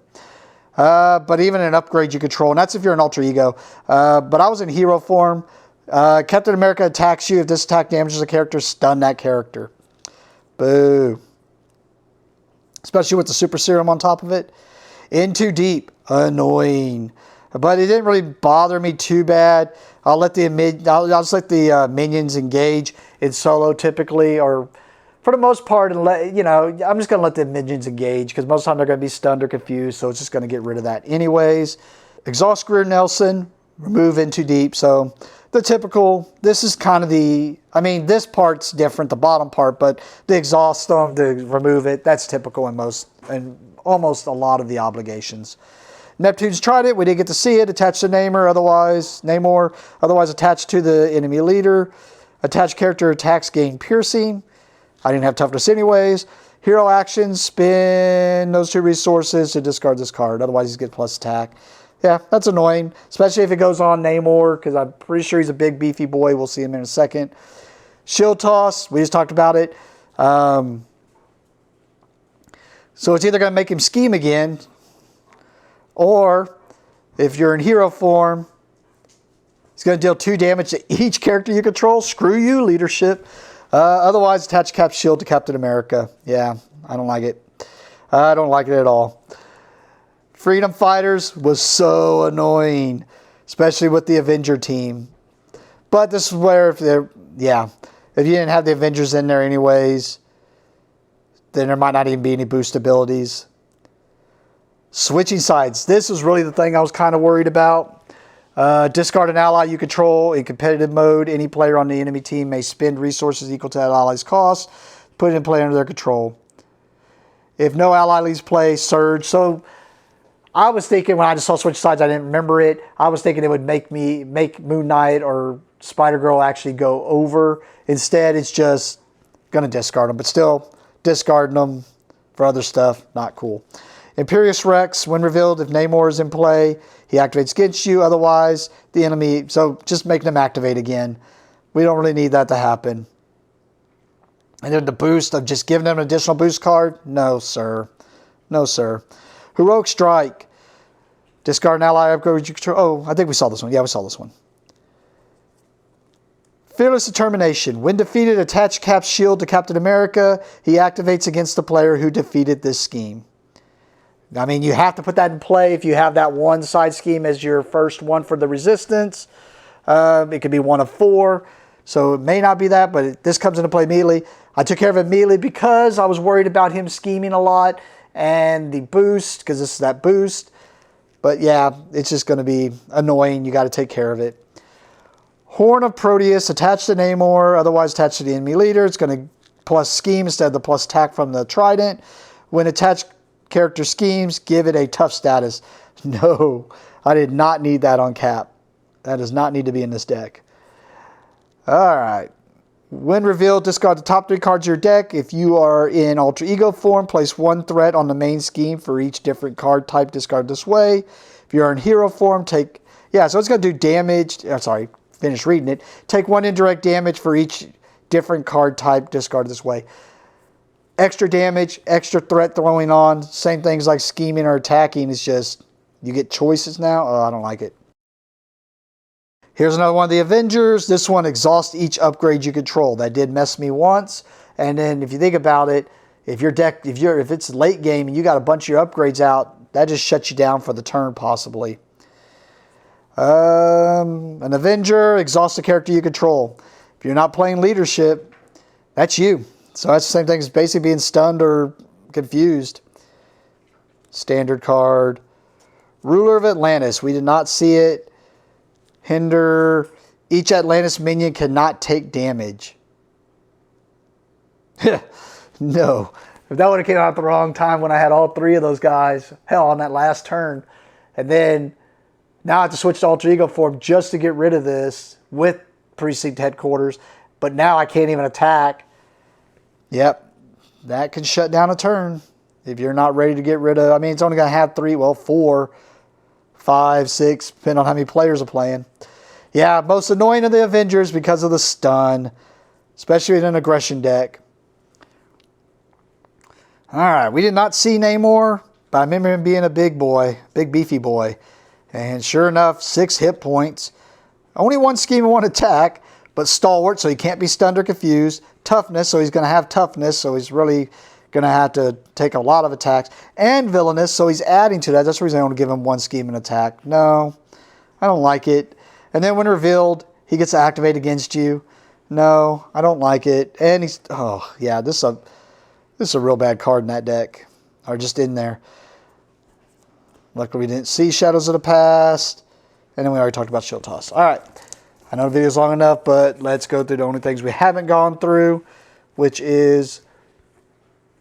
even an upgrade you control, and that's if you're an alter ego. But I was in hero form. Captain America attacks you. If this attack damages a character, stun that character. Boo. Especially with the Super Serum on top of it. In too deep. Annoying. But it didn't really bother me too bad. I'll just let the minions engage in solo typically, or for the most part, and I'm just going to let the minions engage because most of the time they're going to be stunned or confused, so it's just going to get rid of that anyways. Exhaust Greer Nelson, remove in too deep. So the typical, this is kind of this part's different, the bottom part, but the exhaust them to remove it, that's typical in almost a lot of the obligations. Neptune's tried it, we didn't get to see it, attached to Namor, otherwise attached to the enemy leader. Attached character attacks gain piercing. I didn't have toughness anyways. Hero actions, spin those 2 resources to discard this card. Otherwise, he gets plus attack. Yeah, that's annoying, especially if it goes on Namor, because I'm pretty sure he's a big, beefy boy. We'll see him in a second. Shield Toss, we just talked about it. So it's either going to make him scheme again, or if you're in hero form, he's going to deal 2 damage to each character you control. Screw you, leadership. Otherwise, attach Cap Shield to Captain America. Yeah, I don't like it. I don't like it at all. Freedom Fighters was so annoying, especially with the Avenger team. But this is where, if you didn't have the Avengers in there anyways, then there might not even be any boost abilities. Switching sides. This was really the thing I was kind of worried about. Discard an ally you control in competitive mode. Any player on the enemy team may spend resources equal to that ally's cost. Put it in play under their control. If no ally leaves play, surge. So I was thinking when I just saw switch sides, I didn't remember it. I was thinking it would make Moon Knight or Spider-Girl actually go over. Instead, it's just going to discard them. But still, discarding them for other stuff, not cool. Imperious Rex, when revealed, if Namor is in play, he activates against you. Otherwise, the enemy... So just making him activate again. We don't really need that to happen. And then the boost of just giving them an additional boost card? No, sir. No, sir. Heroic Strike. Discard an ally upgrade you control. Oh, I think we saw this one. Yeah, we saw this one. Fearless Determination. When defeated, attach Cap's shield to Captain America. He activates against the player who defeated this scheme. I mean, you have to put that in play if you have that one side scheme as your first one for the resistance. It could be one of 4. So it may not be that, but this comes into play immediately. I took care of it immediately because I was worried about him scheming a lot and the boost, because this is that boost. But yeah, it's just going to be annoying. You got to take care of it. Horn of Proteus, attached to Namor, otherwise attached to the enemy leader. It's going to plus scheme instead of the plus attack from the trident. When attached character schemes, give it a tough status. No, I did not need that on Cap. That does not need to be in this deck. All right. When revealed, discard the top 3 cards of your deck. If you are in Alter Ego form, place 1 threat on the main scheme for each different card type discarded this way. If you're in hero form, take... Yeah, so it's going to do damage... sorry, finish reading it. Take 1 indirect damage for each different card type discarded this way. Extra damage, extra threat throwing on. Same things like scheming or attacking. It's just, you get choices now. Oh, I don't like it. Here's another one of the Avengers. This one exhausts each upgrade you control. That did mess me once. And then if you think about it, if your deck, if it's late game and you got a bunch of your upgrades out, that just shuts you down for the turn possibly. An Avenger exhausts a character you control. If you're not playing leadership, that's you. So that's the same thing as basically being stunned or confused. Standard card. Ruler of Atlantis. We did not see it. Hinder. Each Atlantis minion cannot take damage. No. If that would have came out at the wrong time when I had all 3 of those guys, hell, on that last turn. And then now I have to switch to Alter Ego form just to get rid of this with Precinct Headquarters. But now I can't even attack. Yep. That can shut down a turn if you're not ready to get rid of... I mean, it's only going to have 4, 5, 6, depending on how many players are playing. Yeah, most annoying of the Avengers because of the stun, especially in an aggression deck. All right, we did not see Namor, but I remember him being a big boy, big beefy boy. And sure enough, 6 hit points. Only 1 scheme and 1 attack, but stalwart, so he can't be stunned or confused. Toughness, so he's going to have toughness, so he's really going to have to take a lot of attacks. And villainous, so he's adding to that. That's the reason I want to give him 1 scheme and attack. No, I don't like it. And then when revealed, he gets to activate against you. No, I don't like it. And he's... Oh, yeah, this is a real bad card in that deck. Or just in there. Luckily, we didn't see Shadows of the Past. And then we already talked about Shield Toss. All right. I know the video's long enough, but let's go through the only things we haven't gone through, which is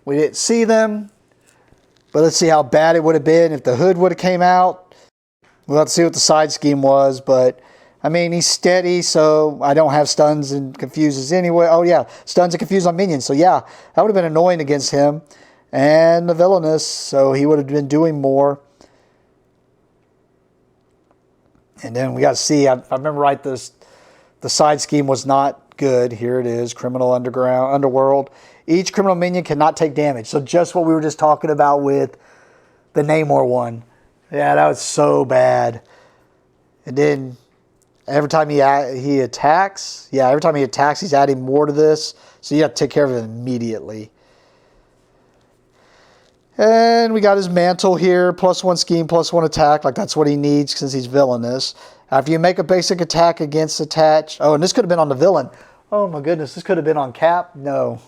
we didn't see them. But let's see how bad it would have been if the hood would have came out. We'll have to see what the side scheme was, but... I mean, he's steady, so I don't have stuns and confuses anyway. Oh, yeah, stuns and confuse on minions. So, yeah, that would have been annoying against him. And the villainous, so he would have been doing more. And then we got to see, I remember right, the side scheme was not good. Here it is, Criminal Underworld. Each criminal minion cannot take damage. So just what we were just talking about with the Namor one. Yeah, that was so bad. And then... Every time he attacks, he's adding more to this. So you have to take care of it immediately. And we got his mantle here. +1 scheme, +1 attack. Like that's what he needs since he's villainous. After you make a basic attack against attached. Oh, and this could have been on the villain. Oh my goodness, this could have been on Cap. No.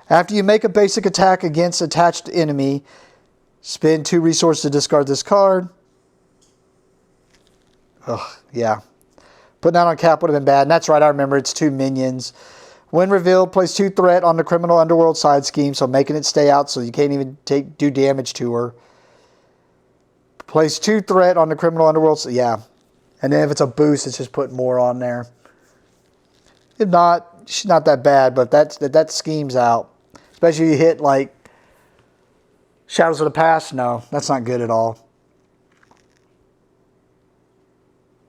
After you make a basic attack against attached enemy, spend 2 resources to discard this card. Oh, yeah. Putting that on Cap would have been bad. And that's right, I remember. It's 2 minions. When revealed, place 2 threat on the Criminal Underworld side scheme, so making it stay out so you can't even do damage to her. Place 2 threat on the Criminal Underworld, so yeah. And then if it's a boost, it's just putting more on there. If not, she's not that bad, but that scheme's out. Especially if you hit, like, Shadows of the Past. No, that's not good at all.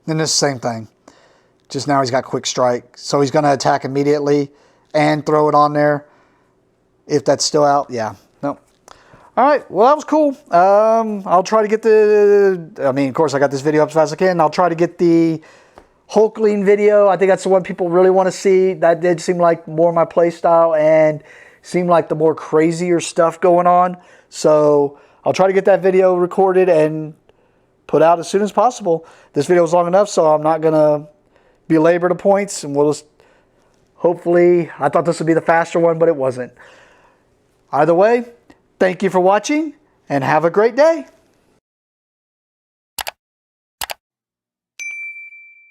And this same thing. Just now he's got quick strike. So he's going to attack immediately. and throw it on there. If that's still out, yeah, no. All right, well, that was cool. I'll try to get I mean, of course, I got this video up as fast as I can. I'll try to get the Hulkling video. I think that's the one people really want to see. That did seem like more my play style and seemed like the more crazier stuff going on. So I'll try to get that video recorded and put out as soon as possible. This video is long enough, so I'm not going to belabor the points, and we'll just hopefully, I thought this would be the faster one, but it wasn't. Either way, thank you for watching, and have a great day.